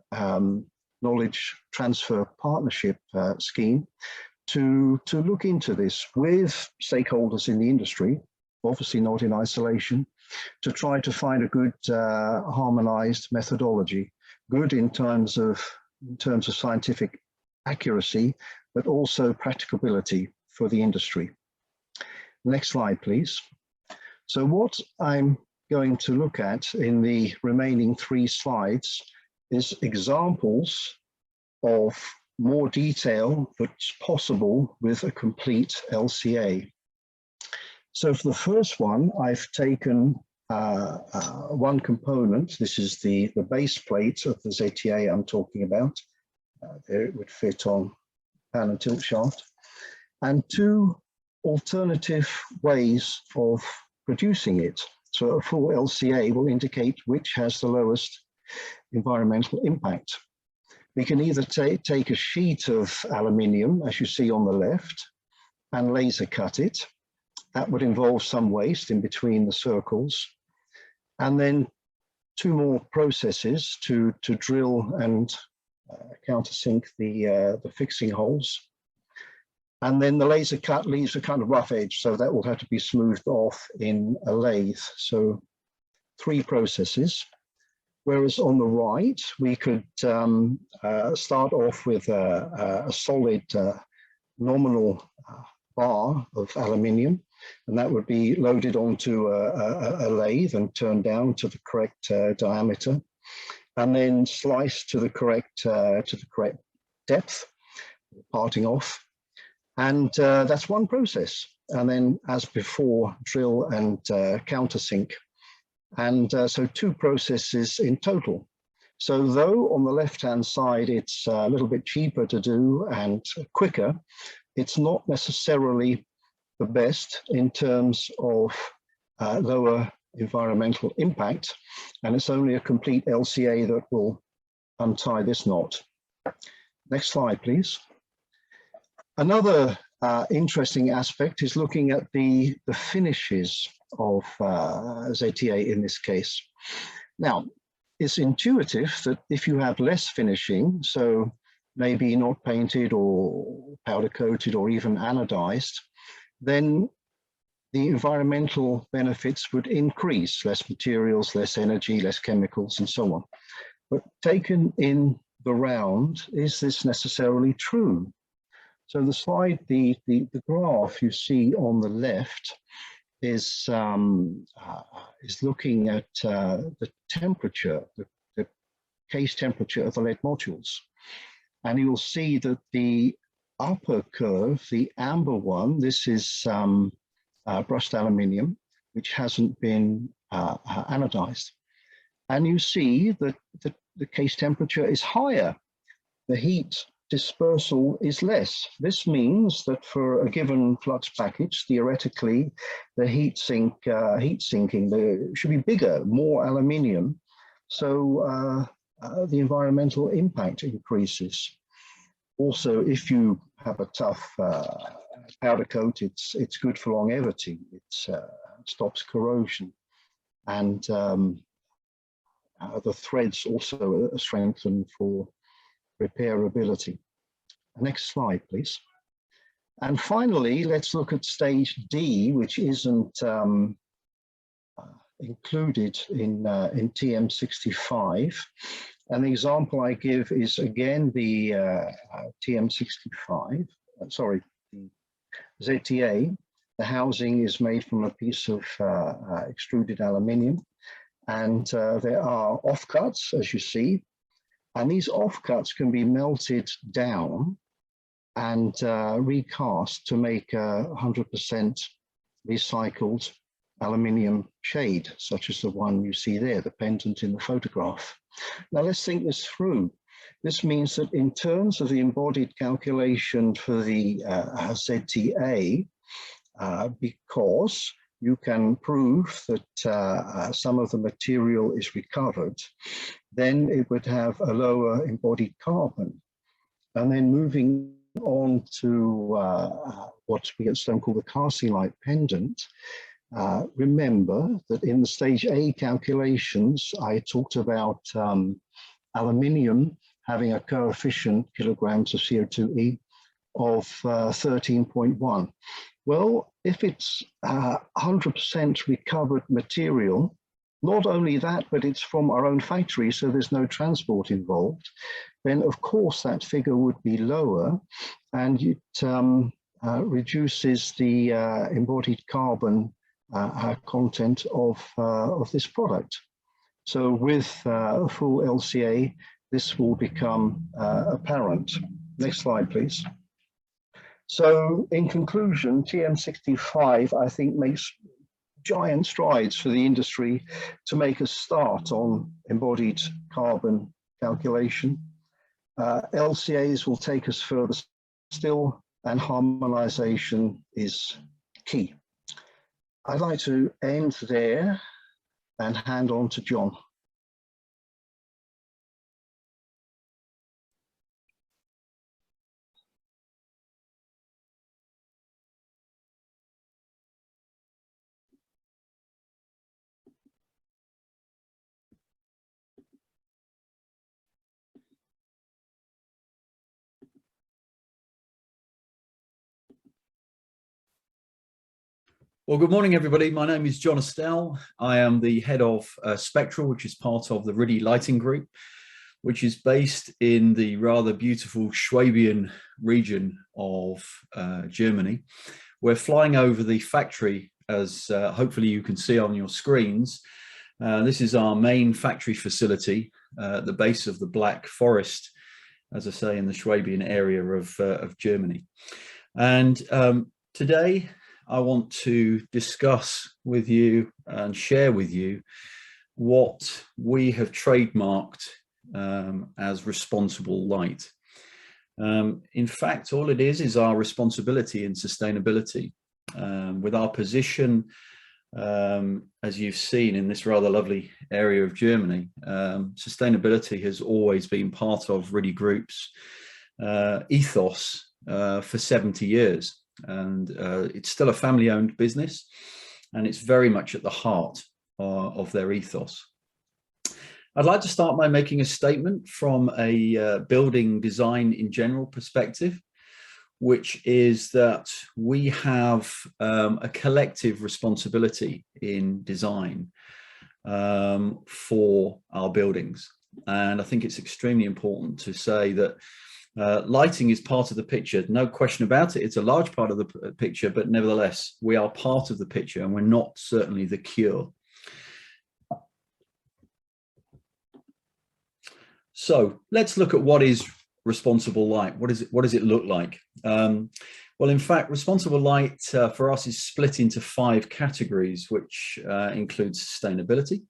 knowledge transfer partnership scheme to look into this with stakeholders in the industry, obviously not in isolation, to try to find a good harmonized methodology, good in terms of scientific accuracy, but also practicability for the industry. Next slide, please. So what I'm going to look at in the remaining 3 slides is examples of more detail that's possible with a complete LCA. So for the first one, I've taken one component. This is the base plate of the ZTA I'm talking about. There it would fit on pan and tilt shaft. And 2 alternative ways of producing it. So a full LCA will indicate which has the lowest environmental impact. We can either take a sheet of aluminium, as you see on the left, and laser cut it. That would involve some waste in between the circles. And then 2 more processes to drill and countersink the fixing holes. And then the laser cut leaves a kind of rough edge, so that will have to be smoothed off in a lathe. So 3 processes. Whereas on the right, we could start off with a solid nominal bar of aluminium, and that would be loaded onto a lathe and turned down to the correct diameter, and then sliced to the correct depth, parting off. And that's one process. And then, as before, drill and countersink. And so 2 processes in total. So though on the left-hand side, it's a little bit cheaper to do and quicker, it's not necessarily the best in terms of lower environmental impact. And it's only a complete LCA that will untie this knot. Next slide, please. Another interesting aspect is looking at the finishes of ZTA in this case. Now, it's intuitive that if you have less finishing, so maybe not painted or powder coated or even anodized, then the environmental benefits would increase: less materials, less energy, less chemicals, and so on. But taken in the round, is this necessarily true? So the slide, the graph you see on the left is looking at the temperature, the case temperature of the LED modules. And you'll see that the upper curve, the amber one, this is brushed aluminium, which hasn't been anodized. And you see that the case temperature is higher. The heat dispersal is less. This means that for a given flux package, theoretically, the heat sinking should be bigger, more aluminium. So the environmental impact increases. Also, if you have a tough powder coat, it's good for longevity. It stops corrosion. And the threads also are strengthened for repairability. Next slide, please. And finally, let's look at stage D, which isn't included in TM65. An example I give is again the TM65, sorry, the ZTA. The housing is made from a piece of extruded aluminium, and there are offcuts, as you see, and these offcuts can be melted down and recast to make a 100% recycled aluminium shade, such as the one you see there, the pendant in the photograph. Now let's think this through. This means that in terms of the embodied calculation for the ZTA, because you can prove that some of the material is recovered, then it would have a lower embodied carbon. And then moving on to what we at Stone call the casting light pendant, remember that in the stage A calculations, I talked about aluminium having a coefficient kilograms of CO2e of 13.1. Well, if it's 100% recovered material, not only that, but it's from our own factory, so there's no transport involved, then of course that figure would be lower, and it reduces the embodied carbon content of this product. So with full LCA, this will become apparent. Next slide, please. So in conclusion, TM65, I think, makes giant strides for the industry to make a start on embodied carbon calculation. LCAs will take us further still, and harmonization is key. I'd like to end there and hand on to John. Well, good morning, everybody. My name is John Estelle. I am the head of Spectral, which is part of the RIDI Lighting Group, which is based in the rather beautiful Swabian region of Germany. We're flying over the factory, as hopefully you can see on your screens. This is our main factory facility at the base of the Black Forest, as I say, in the Swabian area of Germany. And today, I want to discuss with you and share with you what we have trademarked as responsible light. In fact, all it is our responsibility in sustainability. With our position, as you've seen in this rather lovely area of Germany, sustainability has always been part of RIDI Group's ethos for 70 years. And it's still a family-owned business, and it's very much at the heart of their ethos. I'd like to start by making a statement from a building design in general perspective, which is that we have a collective responsibility in design for our buildings. And I think it's extremely important to say that lighting is part of the picture, no question about it. It's a large part of the picture, but nevertheless, we are part of the picture, and we're not certainly the cure. So let's look at what is responsible light. What does it look like? Well, in fact, responsible light for us is split into 5 categories, which includes sustainability,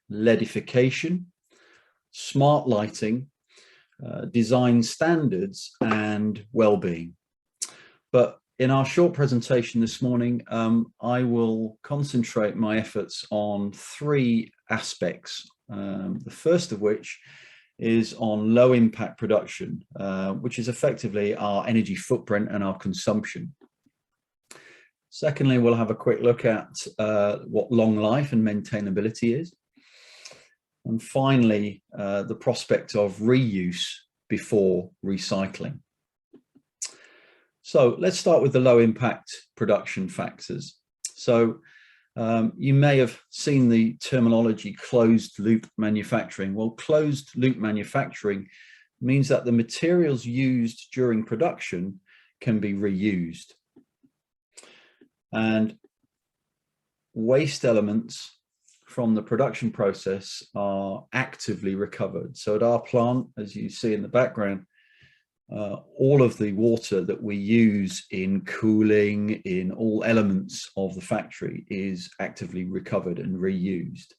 LEDification, smart lighting, design standards, and well-being. But in our short presentation this morning, I will concentrate my efforts on 3 aspects. The first of which is on low impact production, which is effectively our energy footprint and our consumption. Secondly, we'll have a quick look at what long life and maintainability is. And finally, the prospect of reuse before recycling. So let's start with the low impact production factors. So you may have seen the terminology closed loop manufacturing. Well, closed loop manufacturing means that the materials used during production can be reused. And waste elements from the production process are actively recovered. So at our plant, as you see in the background, all of the water that we use in cooling, in all elements of the factory, is actively recovered and reused.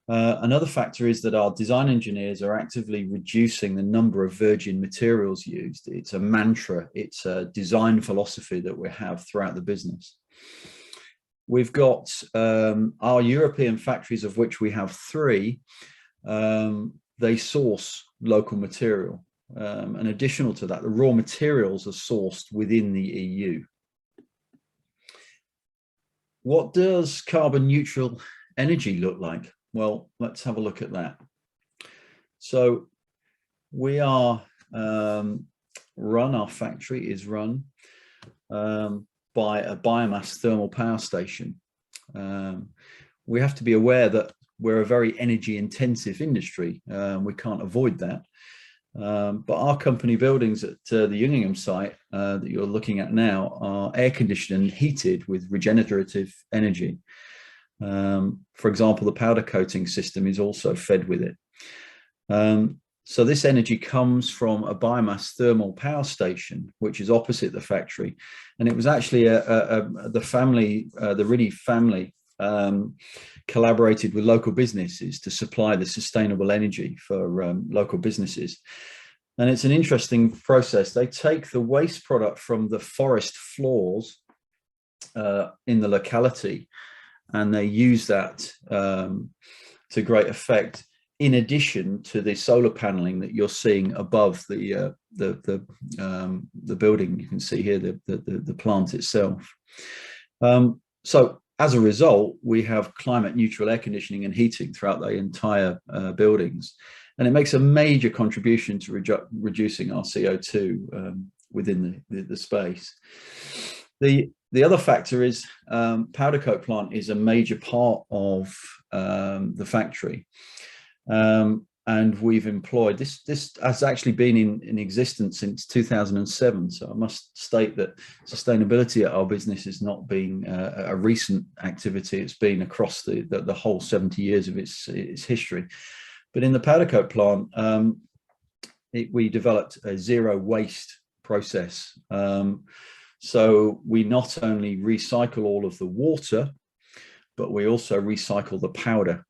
Another factor is that our design engineers are actively reducing the number of virgin materials used. It's a mantra, it's a design philosophy that we have throughout the business. We've got our European factories, of which we have 3, they source local material. And additional to that, the raw materials are sourced within the EU. What does carbon neutral energy look like? Well, let's have a look at that. So we are our factory is run by a biomass thermal power station. We have to be aware that we're a very energy intensive industry. We can't avoid that. But our company buildings at the Unningham site that you're looking at now are air conditioned and heated with regenerative energy. For example, the powder coating system is also fed with it. So this energy comes from a biomass thermal power station, which is opposite the factory. And it was actually the Riddy family collaborated with local businesses to supply the sustainable energy for local businesses. And it's an interesting process. They take the waste product from the forest floors in the locality, and they use that to great effect, in addition to the solar paneling that you're seeing above the building. You can see here the plant itself. So as a result, we have climate neutral air conditioning and heating throughout the entire buildings, and it makes a major contribution to reducing our CO2 within the space. The other factor is powder coat plant is a major part of the factory. And we've employed this has actually been in existence since 2007. So I must state that sustainability at our business has not been a recent activity. It's been across the whole 70 years of its history. But in the powder coat plant, we developed a zero waste process. So we not only recycle all of the water, but we also recycle the powder.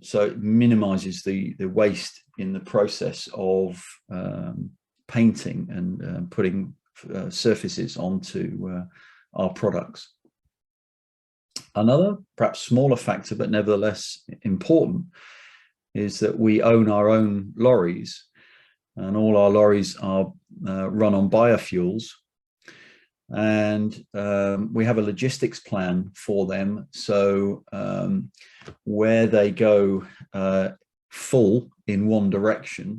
So it minimizes the waste in the process of painting and putting surfaces onto our products. Another, perhaps smaller factor, but nevertheless important, is that we own our own lorries, and all our lorries are run on biofuels. And we have a logistics plan for them. So where they go full in one direction,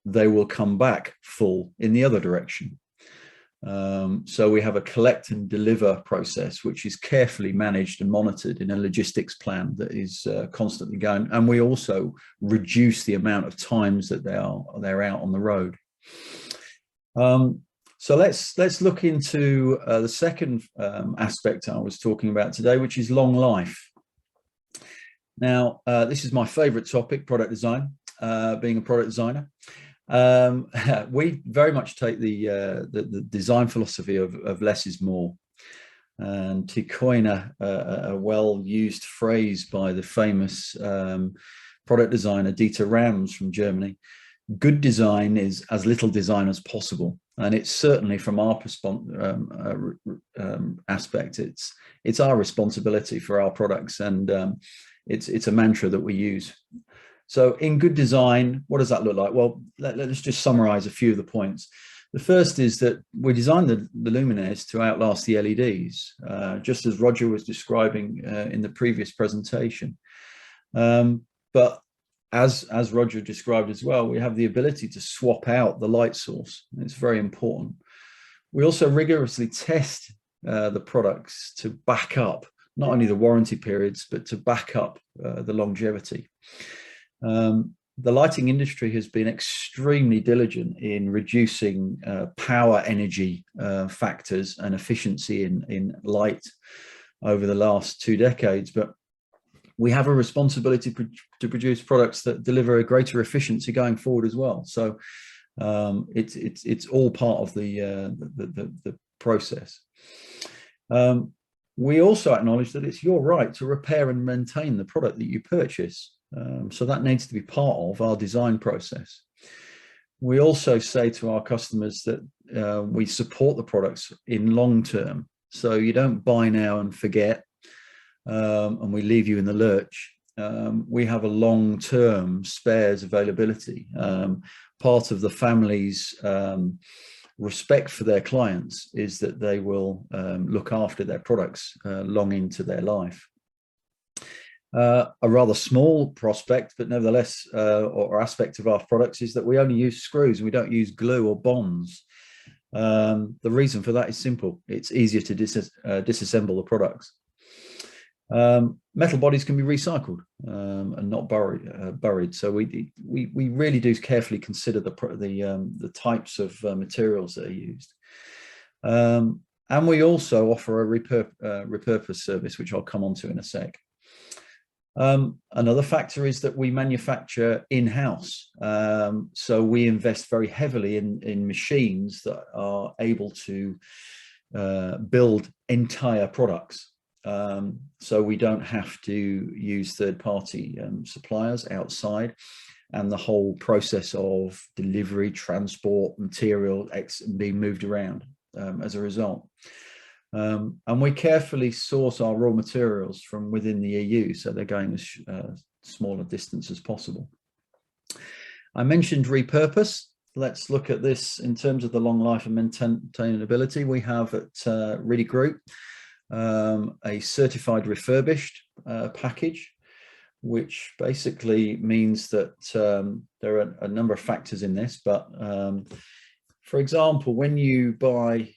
they will come back full in the other direction. So we have a collect and deliver process, which is carefully managed and monitored in a logistics plan that is constantly going. And we also reduce the amount of times that they're out on the road. So let's look into the second aspect I was talking about today, which is long life. Now, this is my favorite topic, product design, being a product designer. We very much take the design philosophy of less is more. And to coin a well-used phrase by the famous product designer Dieter Rams from Germany, good design is as little design as possible. And it's certainly, from our aspect, it's our responsibility for our products, and it's a mantra that we use. So in good design, what does that look like? Well, let's just summarize a few of the points. The first is that we designed the luminaires to outlast the LEDs, just as Roger was describing in the previous presentation. But as Roger described as well, we have the ability to swap out the light source. It's very important. We also rigorously test the products to back up not only the warranty periods, but to back up the longevity. The lighting industry has been extremely diligent in reducing power energy factors and efficiency in light over the last 2 decades, but we have a responsibility to produce products that deliver a greater efficiency going forward as well. So it's all part of the process. We also acknowledge that it's your right to repair and maintain the product that you purchase. So that needs to be part of our design process. We also say to our customers that we support the products in long term. So you don't buy now and forget, and we leave you in the lurch. We have a long-term spares availability. Part of the family's respect for their clients is that they will look after their products long into their life. A rather small prospect, but nevertheless, or aspect of our products is that we only use screws. We don't use glue or bonds. The reason for that is simple. It's easier to disassemble the products. Metal bodies can be recycled and not buried. So we really do carefully consider the types of materials that are used. And we also offer a repurpose service, which I'll come on to in a sec. Another factor is that we manufacture in-house. So we invest very heavily in machines that are able to build entire products. So we don't have to use third-party suppliers outside, and the whole process of delivery, transport, material being moved around as a result. And we carefully source our raw materials from within the EU, so they're going as small a distance as possible. I mentioned repurpose. Let's look at this in terms of the long life and maintainability. We have at Really Group a certified refurbished package, which basically means that there are a number of factors in this, but for example, when you buy,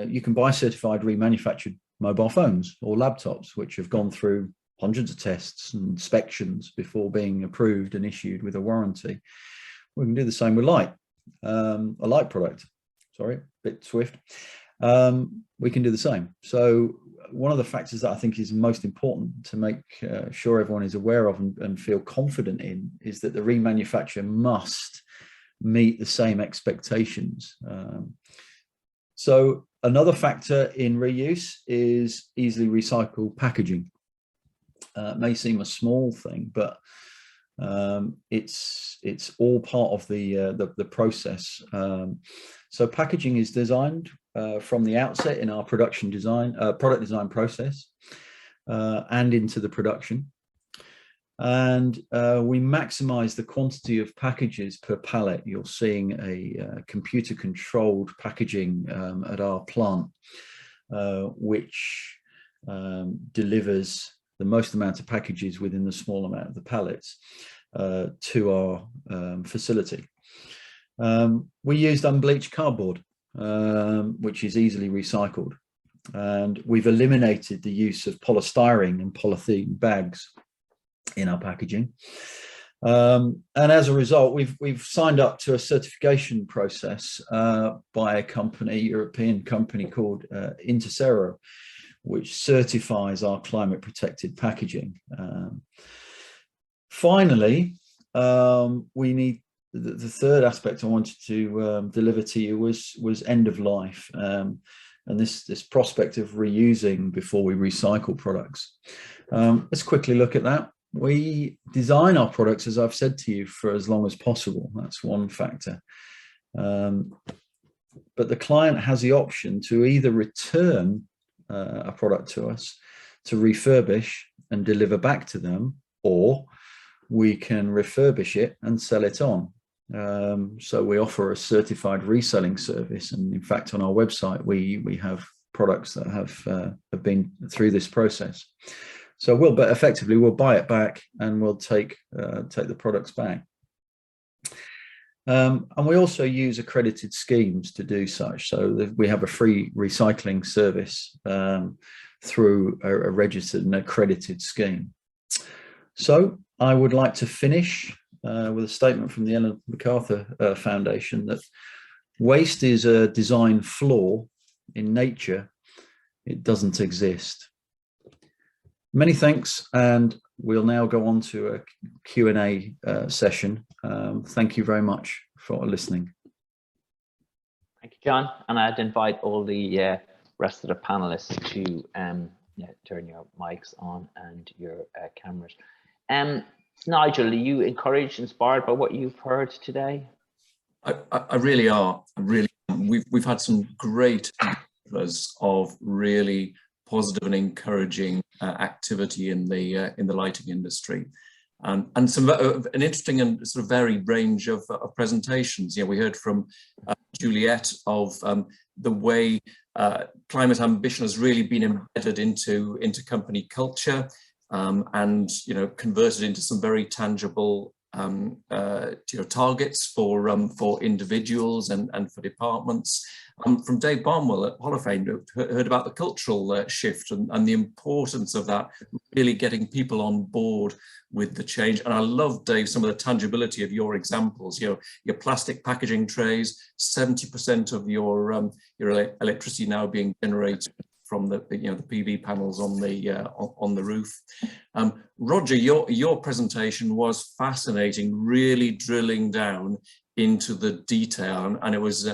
you can buy certified remanufactured mobile phones or laptops, which have gone through hundreds of tests and inspections before being approved and issued with a warranty. We can do the same with light, a light product. Sorry, a bit swift. We can do the same. So one of the factors that I think is most important to make sure everyone is aware of and feel confident in is that the remanufacturer must meet the same expectations. So another factor in reuse is easily recycled packaging. It may seem a small thing, but it's all part of the process. So packaging is designed from the outset in our product design process and into the production. And we maximize the quantity of packages per pallet. You're seeing a computer-controlled packaging at our plant, which delivers the most amount of packages within the small amount of the pallets to our facility. We used unbleached cardboard, which is easily recycled. And we've eliminated the use of polystyrene and polythene bags in our packaging, and as a result, we've signed up to a certification process by a company, European company called Intercero, which certifies our climate protected packaging. Finally, we need the third aspect I wanted to deliver to you was end of life, and this prospect of reusing before we recycle products. Let's quickly look at that. We design our products, as I've said to you, for as long as possible. That's one factor. But the client has the option to either return a product to us, to refurbish and deliver back to them, or we can refurbish it and sell it on. So we offer a certified reselling service. And in fact, on our website, we have products that have been through this process. So we'll buy it back, and we'll take the products back. And we also use accredited schemes to do such. So we have a free recycling service through a registered and accredited scheme. So I would like to finish with a statement from the Ellen MacArthur Foundation that waste is a design flaw in nature. It doesn't exist. Many thanks, and we'll now go on to a Q&A session. Thank you very much for listening. Thank you, John. And I'd invite all the rest of the panelists to turn your mics on and your cameras. Nigel, are you encouraged, inspired by what you've heard today? I really are. We've had some great examples of really positive and encouraging activity in the lighting industry, and an interesting and sort of varied range of presentations. We heard from Juliette of the way climate ambition has really been embedded into company culture, and converted into some very tangible targets for individuals and for departments. From Dave Barnwell at Holophane, heard about the cultural shift and the importance of that, really getting people on board with the change. And I love, Dave, some of the tangibility of your examples. Your plastic packaging trays, 70% of your electricity now being generated from the PV panels on the roof. Roger, your presentation was fascinating, really drilling down into the detail, and it was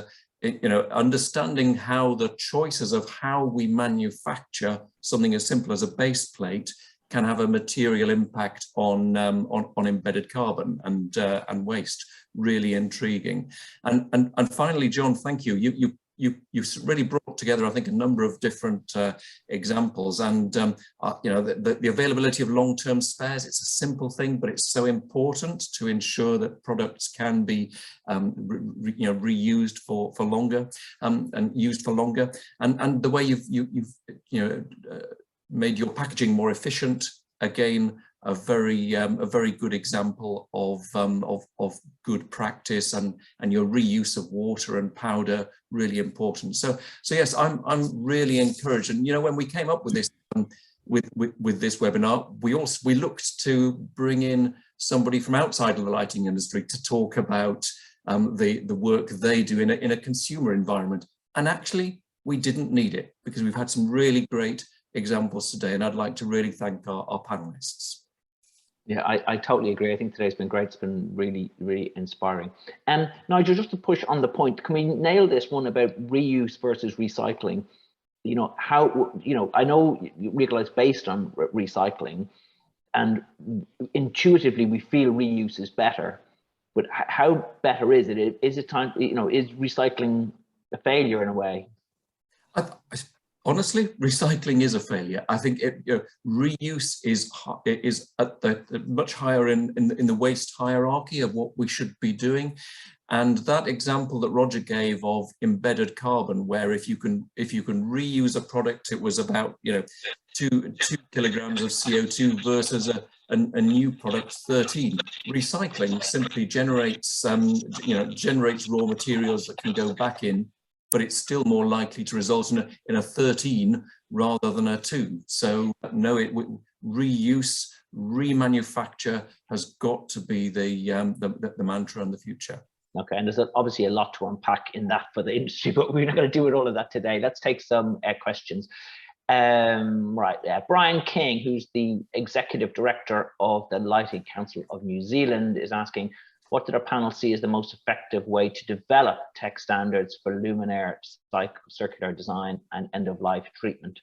understanding how the choices of how we manufacture something as simple as a base plate can have a material impact on embedded carbon and waste. Really intriguing. And finally, John, thank you. You really brought together, I think, a number of different examples, and the availability of long-term spares. It's a simple thing, but it's so important to ensure that products can be reused for longer, and used for longer. And the way you've made your packaging more efficient, again, a very good example of good practice, and your reuse of water and powder, really important. So yes, I'm really encouraged. And when we came up with this with this webinar, we looked to bring in somebody from outside of the lighting industry to talk about the work they do in a consumer environment. And actually, we didn't need it, because we've had some really great examples today, and I'd like to really thank our panelists. Yeah, I totally agree. I think today's been great. It's been really, really inspiring. And Nigel, just to push on the point, can we nail this one about reuse versus recycling? How, I know Recolight's based on recycling, and intuitively we feel reuse is better, but how better is it? Is it time, is recycling a failure in a way? Honestly, recycling is a failure. I think reuse is at the much higher in the waste hierarchy of what we should be doing. And that example that Roger gave of embedded carbon, where if you can reuse a product, it was about 2 kilograms of CO2 versus a new product 13. Recycling simply generates generates raw materials that can go back in, but it's still more likely to result in a 13 rather than a 2. So no, reuse, remanufacture has got to be the mantra in the future. Okay, and there's obviously a lot to unpack in that for the industry, but we're not going to do it all of that today. Let's take some questions. Brian King, who's the Executive Director of the Lighting Council of New Zealand, is asking, what did our panel see as the most effective way to develop tech standards for luminaire circular design and end-of-life treatment?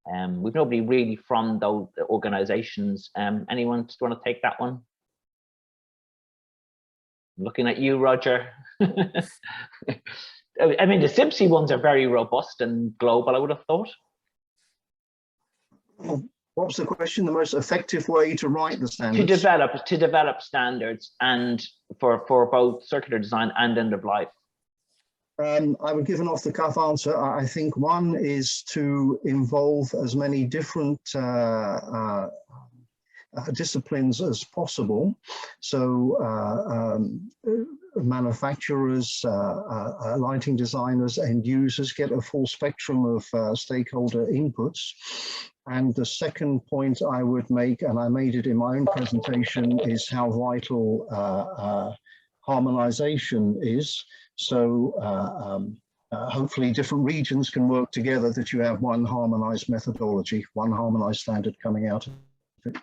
We've nobody really from those organizations. Anyone just want to take that one? I'm looking at you, Roger. I mean, the SIBSI ones are very robust and global, I would have thought. What was the question? The most effective way to write the standards? To develop standards and for both circular design and end of life. I would give an off-the-cuff answer. I think one is to involve as many different disciplines as possible. So manufacturers, lighting designers, end users get a full spectrum of stakeholder inputs. And the second point I would make, and I made it in my own presentation, is how vital harmonization is. So hopefully different regions can work together, that you have one harmonized methodology, one harmonized standard coming out of it.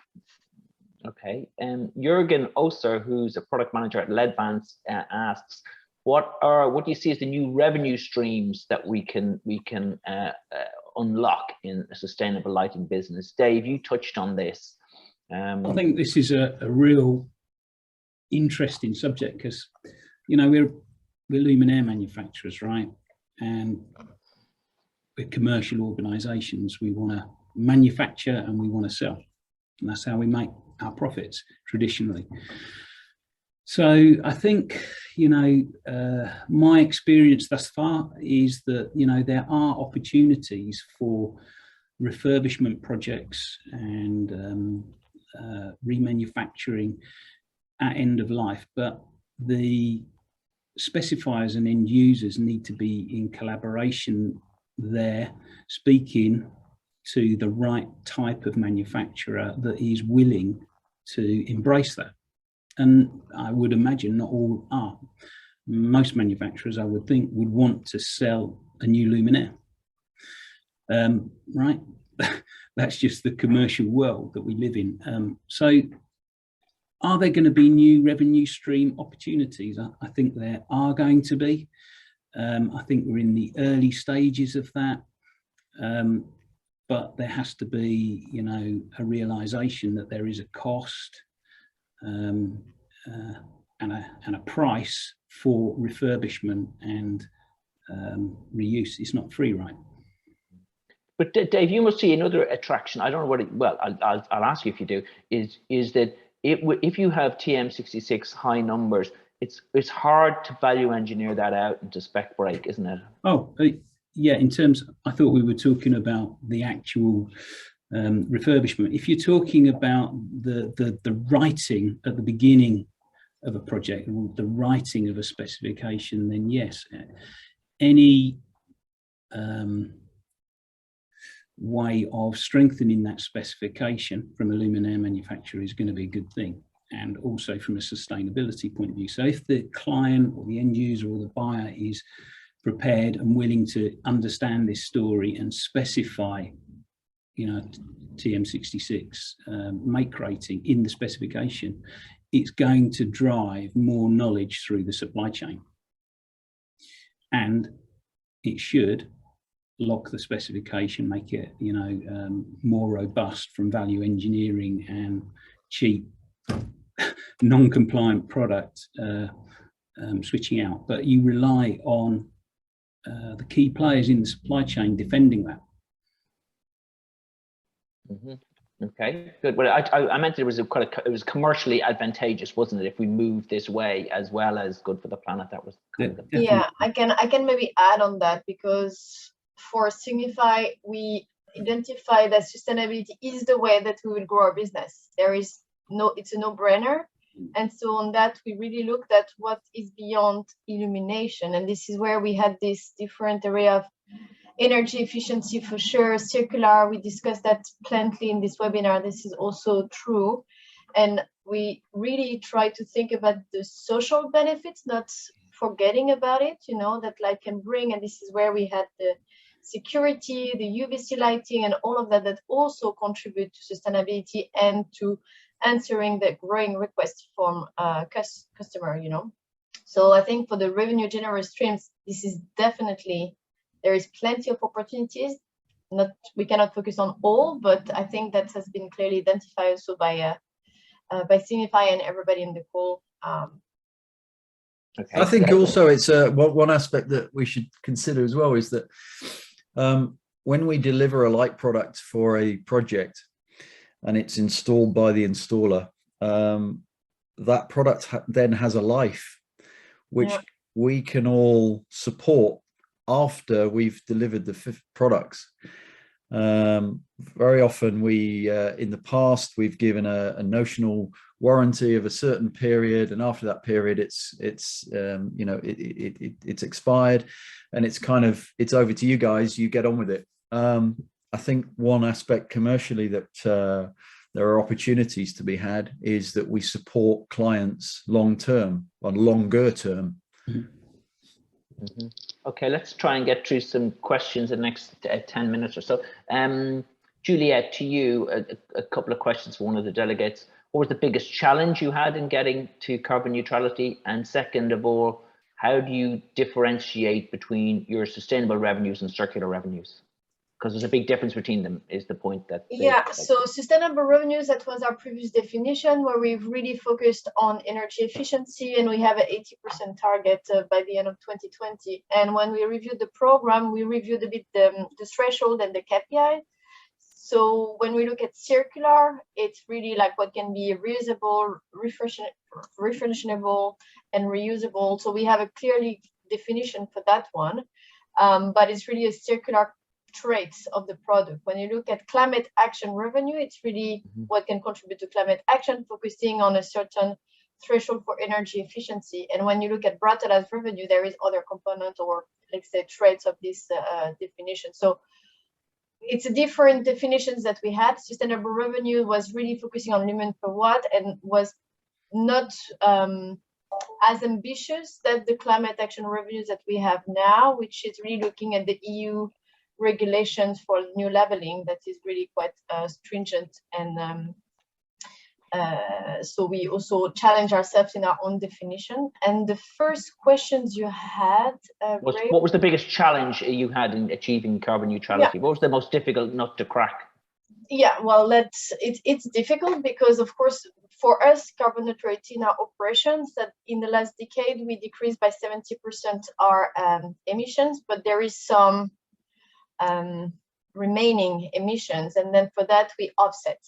Okay, Jürgen Oster, who's a product manager at Ledvance, asks, what do you see as the new revenue streams that we can unlock in a sustainable lighting business? Dave, you touched on this. I think this is a real interesting subject, because, you know, we're luminaire manufacturers, right? And we're commercial organizations. We want to manufacture and we want to sell. And that's how we make our profits traditionally. So I think, you know, my experience thus far is that, you know, there are opportunities for refurbishment projects and remanufacturing at end of life, but the specifiers and end users need to be in collaboration there, speaking to the right type of manufacturer that is willing to embrace that. And I would imagine not all are. Most manufacturers, I would think, would want to sell a new luminaire, right? That's just the commercial world that we live in. So are there going to be new revenue stream opportunities? I think there are going to be. I think we're in the early stages of that. But there has to be, you know, a realization that there is a cost and a price for refurbishment and reuse. It's not free, right? But Dave, you must see another attraction. I don't know what it, well, I'll ask you if you do, is that if you have TM66 high numbers, it's hard to value engineer that out into spec break, isn't it? Oh, yeah, in terms, I thought we were talking about the actual refurbishment. If you're talking about the writing at the beginning of a project, the writing of a specification, then yes, any way of strengthening that specification from a luminaire manufacturer is going to be a good thing, and also from a sustainability point of view. So if the client or the end user or the buyer is prepared and willing to understand this story and specify, you know, TM66 make rating in the specification, it's going to drive more knowledge through the supply chain, and it should lock the specification, make it, you know, more robust from value engineering and cheap non-compliant product switching out. But you rely on the key players in the supply chain defending that. Mm-hmm. Okay, good. Well, I meant it was it was commercially advantageous, wasn't it? If we move this way, as well as good for the planet, that was kind of the... Yeah, I can maybe add on that, because for Signify, we identify that sustainability is the way that we will grow our business. It's a no-brainer. And so on that, we really looked at what is beyond illumination. And this is where we had this different area of energy efficiency, for sure, circular. We discussed that plenty in this webinar. This is also true. And we really try to think about the social benefits, not forgetting about it, you know, that light can bring. And this is where we had the security, the UVC lighting, and all of that also contribute to sustainability and to answering the growing request from customer, you know. So I think for the revenue generous streams, this is definitely, there is plenty of opportunities. We cannot focus on all, but I think that has been clearly identified also by Signify and everybody in the call. Okay. I think also it's one aspect that we should consider as well is that when we deliver a light product for a project and it's installed by the installer, that product then has a life, which we can all support after we've delivered the products. Very often in the past, we've given a notional warranty of a certain period, and after that period, it's expired, and it's over to you guys. You get on with it. I think one aspect commercially that there are opportunities to be had is that we support clients long term, on longer term. Mm-hmm. Okay, let's try and get through some questions in the next 10 minutes or so. Juliette, to you, a couple of questions for one of the delegates. What was the biggest challenge you had in getting to carbon neutrality? And second of all, how do you differentiate between your sustainable revenues and circular revenues? Because there's a big difference between them, is the point that... So sustainable revenues, that was our previous definition, where we've really focused on energy efficiency, and we have an 80% target by the end of 2020. And when we reviewed the program, we reviewed a bit the threshold and the KPI. So when we look at circular, it's really like what can be reusable, refurnishinable, and reusable. So we have a clearly definition for that one, but it's really a circular traits of the product. When you look at climate action revenue, it's really what can contribute to climate action, focusing on a certain threshold for energy efficiency. And when you look at brutalized revenue, there is other component, or let's say traits of this definition. So it's a different definitions that we had. Sustainable revenue was really focusing on lumen per watt and was not as ambitious that the climate action revenues that we have now, which is really looking at the EU regulations for new leveling that is really quite stringent. And so we also challenge ourselves in our own definition. And the first questions you had, Ray, what was the biggest challenge you had in achieving carbon neutrality? Yeah. What was the most difficult nut to crack? Yeah, well, it's difficult because, of course, for us, carbon neutrality in our operations, that in the last decade, we decreased by 70% our emissions, but there is some remaining emissions, and then for that we offset.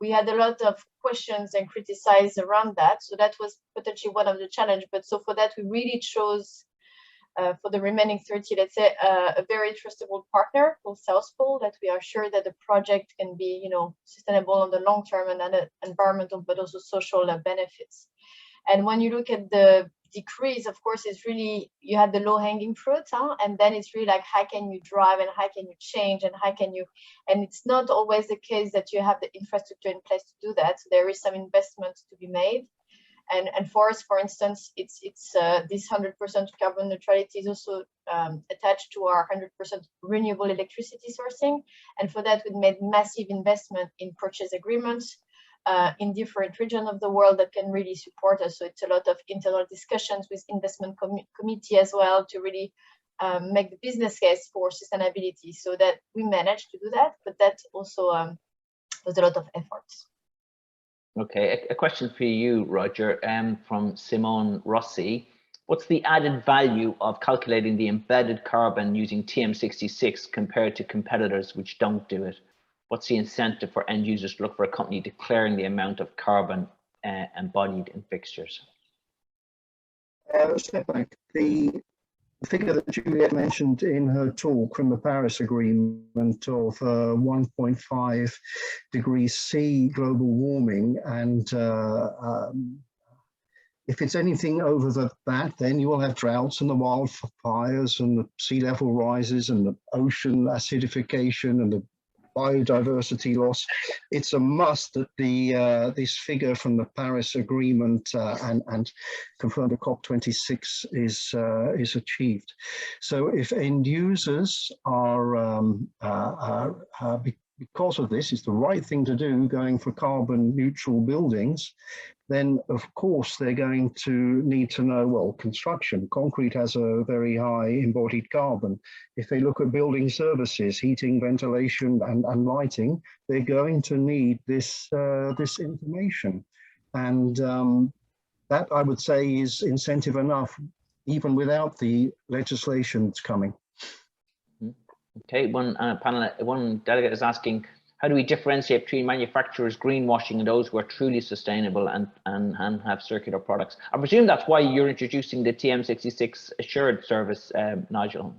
We had a lot of questions and criticize around that, so that was potentially one of the challenges. But so for that we really chose for the remaining 30, let's say, a very trustable partner called South Pole, that we are sure that the project can be, you know, sustainable on the long term and environmental but also social benefits. And when you look at the decrease, of course, it's really, you have the low-hanging fruit, and then it's really like, how can you drive and how can you change and how can you, and it's not always the case that you have the infrastructure in place to do that. So there is some investment to be made. And for us, for instance, it's this 100% carbon neutrality is also attached to our 100% renewable electricity sourcing. And for that, we made massive investment in purchase agreements in different regions of the world that can really support us. So it's a lot of internal discussions with investment committee as well to really make the business case for sustainability, so that we managed to do that. But that also was a lot of efforts. Okay, a question for you, Roger, from Simone Rossi. What's the added value of calculating the embedded carbon using TM66 compared to competitors which don't do it? What's the incentive for end users to look for a company declaring the amount of carbon embodied in fixtures? Step back. The figure that Juliette mentioned in her talk from the Paris Agreement of 1.5 degrees C global warming, and if it's anything over that, then you will have droughts and the wildfires and the sea level rises and the ocean acidification and the biodiversity loss. It's a must that this figure from the Paris Agreement and confirmed at COP26 is achieved. So if end users are because of this, it's the right thing to do, going for carbon neutral buildings, then of course they're going to need to know, well, construction, concrete has a very high embodied carbon. If they look at building services, heating, ventilation, and lighting, they're going to need this information. And that, I would say, is incentive enough, even without the legislation that's coming. Okay, one delegate is asking, how do we differentiate between manufacturers greenwashing and those who are truly sustainable and have circular products? I presume that's why you're introducing the TM66 assured service, Nigel.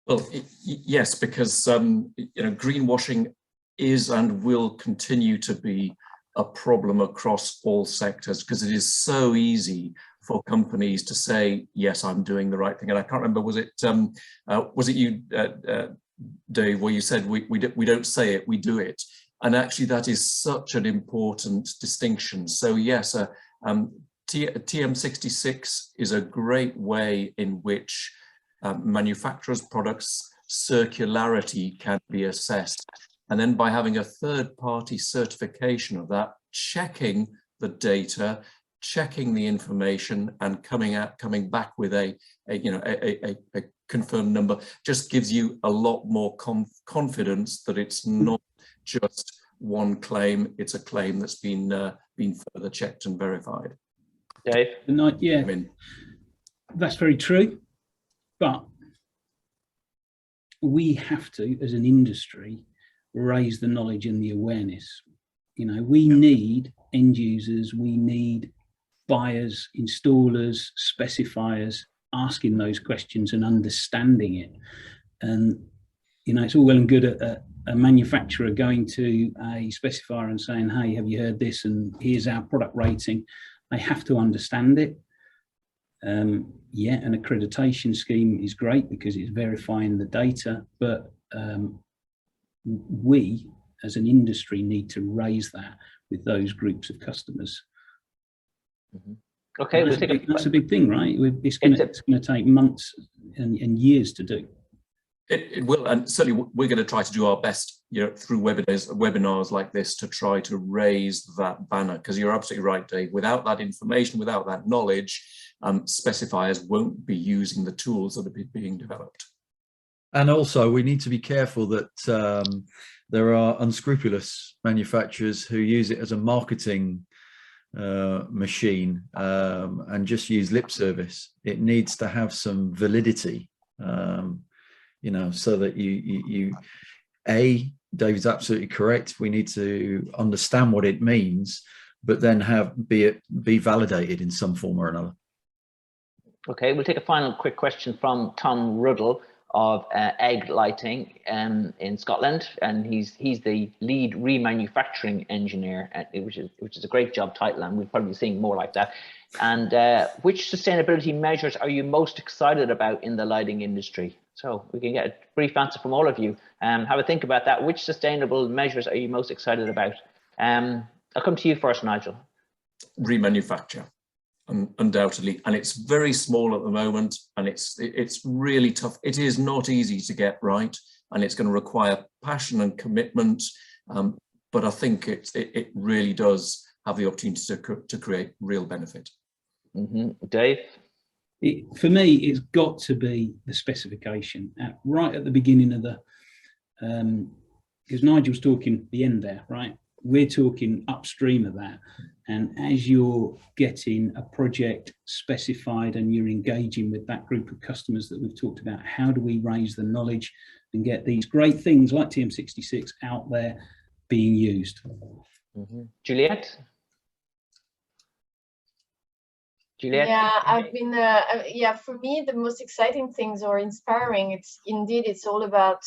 Well, yes, because greenwashing is and will continue to be a problem across all sectors, because it is so easy for companies to say, yes, I'm doing the right thing. And I can't remember, was it you, Dave, where you said we don't say it, we do it. And actually that is such an important distinction. So yes, TM66 is a great way in which manufacturers' products' circularity can be assessed. And then by having a third-party certification of that, checking the data, checking the information, and coming back with a confirmed number, just gives you a lot more confidence that it's not just one claim; it's a claim that's been further checked and verified. Dave? Yeah, that's very true, but we have to, as an industry, raise the knowledge and the awareness. We need end users, we need buyers, installers, specifiers asking those questions and understanding it. And it's all well and good at a manufacturer going to a specifier and saying, hey, have you heard this, and here's our product rating. They have to understand it. Yeah, an accreditation scheme is great because it's verifying the data, but we as an industry need to raise that with those groups of customers. Mm-hmm. Okay, that's a big thing, right? It's going to take months and years to do. It will, and certainly we're going to try to do our best, through webinars like this, to try to raise that banner. Because you're absolutely right, Dave. Without that information, without that knowledge, specifiers won't be using the tools that are being developed. And also, we need to be careful that there are unscrupulous manufacturers who use it as a marketing machine and just use lip service. It needs to have some validity, so that David's absolutely correct. We need to understand what it means, but then be validated in some form or another. Okay, we'll take a final quick question from Tom Ruddle of Egg Lighting in Scotland, and he's the lead remanufacturing engineer, which is a great job title, and we'll probably be seeing more like that. And which sustainability measures are you most excited about in the lighting industry? So we can get a brief answer from all of you. Have a think about that. Which sustainable measures are you most excited about? I'll come to you first, Nigel. Remanufacture. Undoubtedly, and it's very small at the moment, and it's really tough. It is not easy to get right, and it's going to require passion and commitment, but I think it really does have the opportunity to create real benefit. Mm-hmm. Dave? For me, it's got to be the specification right at the beginning of the because Nigel's talking the end there, right? We're talking upstream of that. And as you're getting a project specified and you're engaging with that group of customers that we've talked about, how do we raise the knowledge and get these great things like TM66 out there being used? Mm-hmm. Juliette? Yeah, I've been, for me, the most exciting things or inspiring, it's all about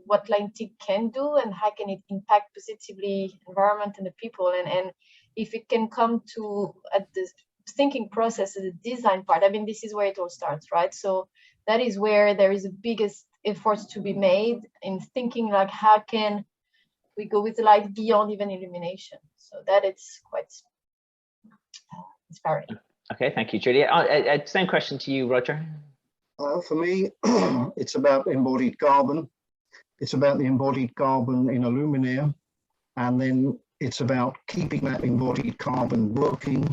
what LightTech can do and how can it impact positively environment and the people. And if it can come to at the thinking process, the design part, this is where it all starts, right? So that is where there is the biggest efforts to be made in thinking like, how can we go with the light beyond even illumination? So that it's quite inspiring. Okay, thank you, Julia. Same question to you, Roger. For me, it's about embodied carbon. It's about the embodied carbon in a luminaire, and then it's about keeping that embodied carbon working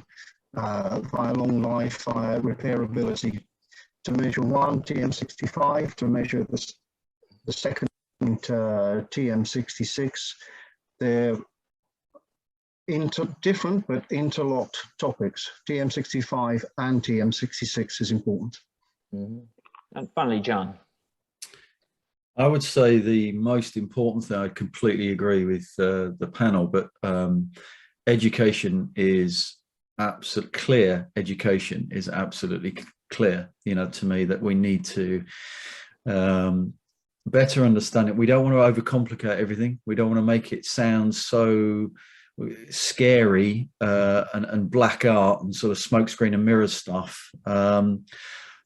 via long life, via repairability. To measure one TM65, to measure the second TM66, they're different but interlocked topics. TM65 and TM66 is important. Mm-hmm. And finally, John. I would say the most important thing, I completely agree with the panel, but education is absolutely clear. Education is absolutely clear, you know, to me, that we need to better understand it. We don't want to overcomplicate everything. We don't want to make it sound so scary and black art and sort of smokescreen and mirror stuff.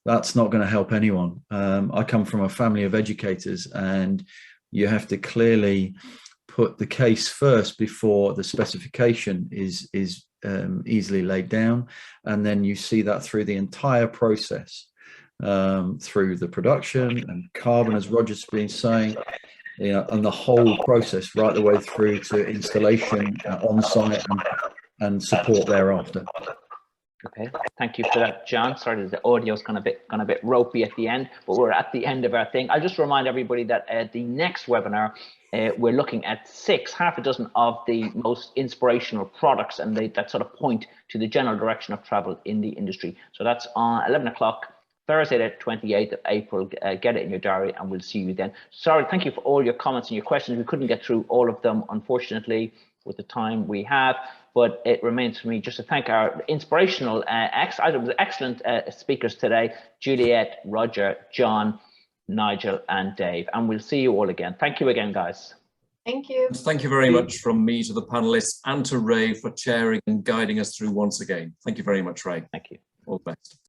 That's not going to help anyone. I come from a family of educators, and you have to clearly put the case first before the specification is easily laid down, and then you see that through the entire process, through the production and carbon, as Roger's been saying, you know, and the whole process right the way through to installation on site and support thereafter. Okay, thank you for that, John. Sorry that the audio's gone a bit ropey at the end, but we're at the end of our thing. I'll just remind everybody that the next webinar, we're looking at half a dozen of the most inspirational products, and that sort of point to the general direction of travel in the industry. So that's on 11 o'clock, Thursday, the 28th of April. Get it in your diary, and we'll see you then. Sorry, thank you for all your comments and your questions. We couldn't get through all of them, unfortunately, with the time we have. But it remains for me just to thank our inspirational, excellent speakers today, Juliette, Roger, John, Nigel, and Dave. And we'll see you all again. Thank you again, guys. Thank you. Thank you very much from me to the panelists and to Ray for chairing and guiding us through once again. Thank you very much, Ray. Thank you. All the best.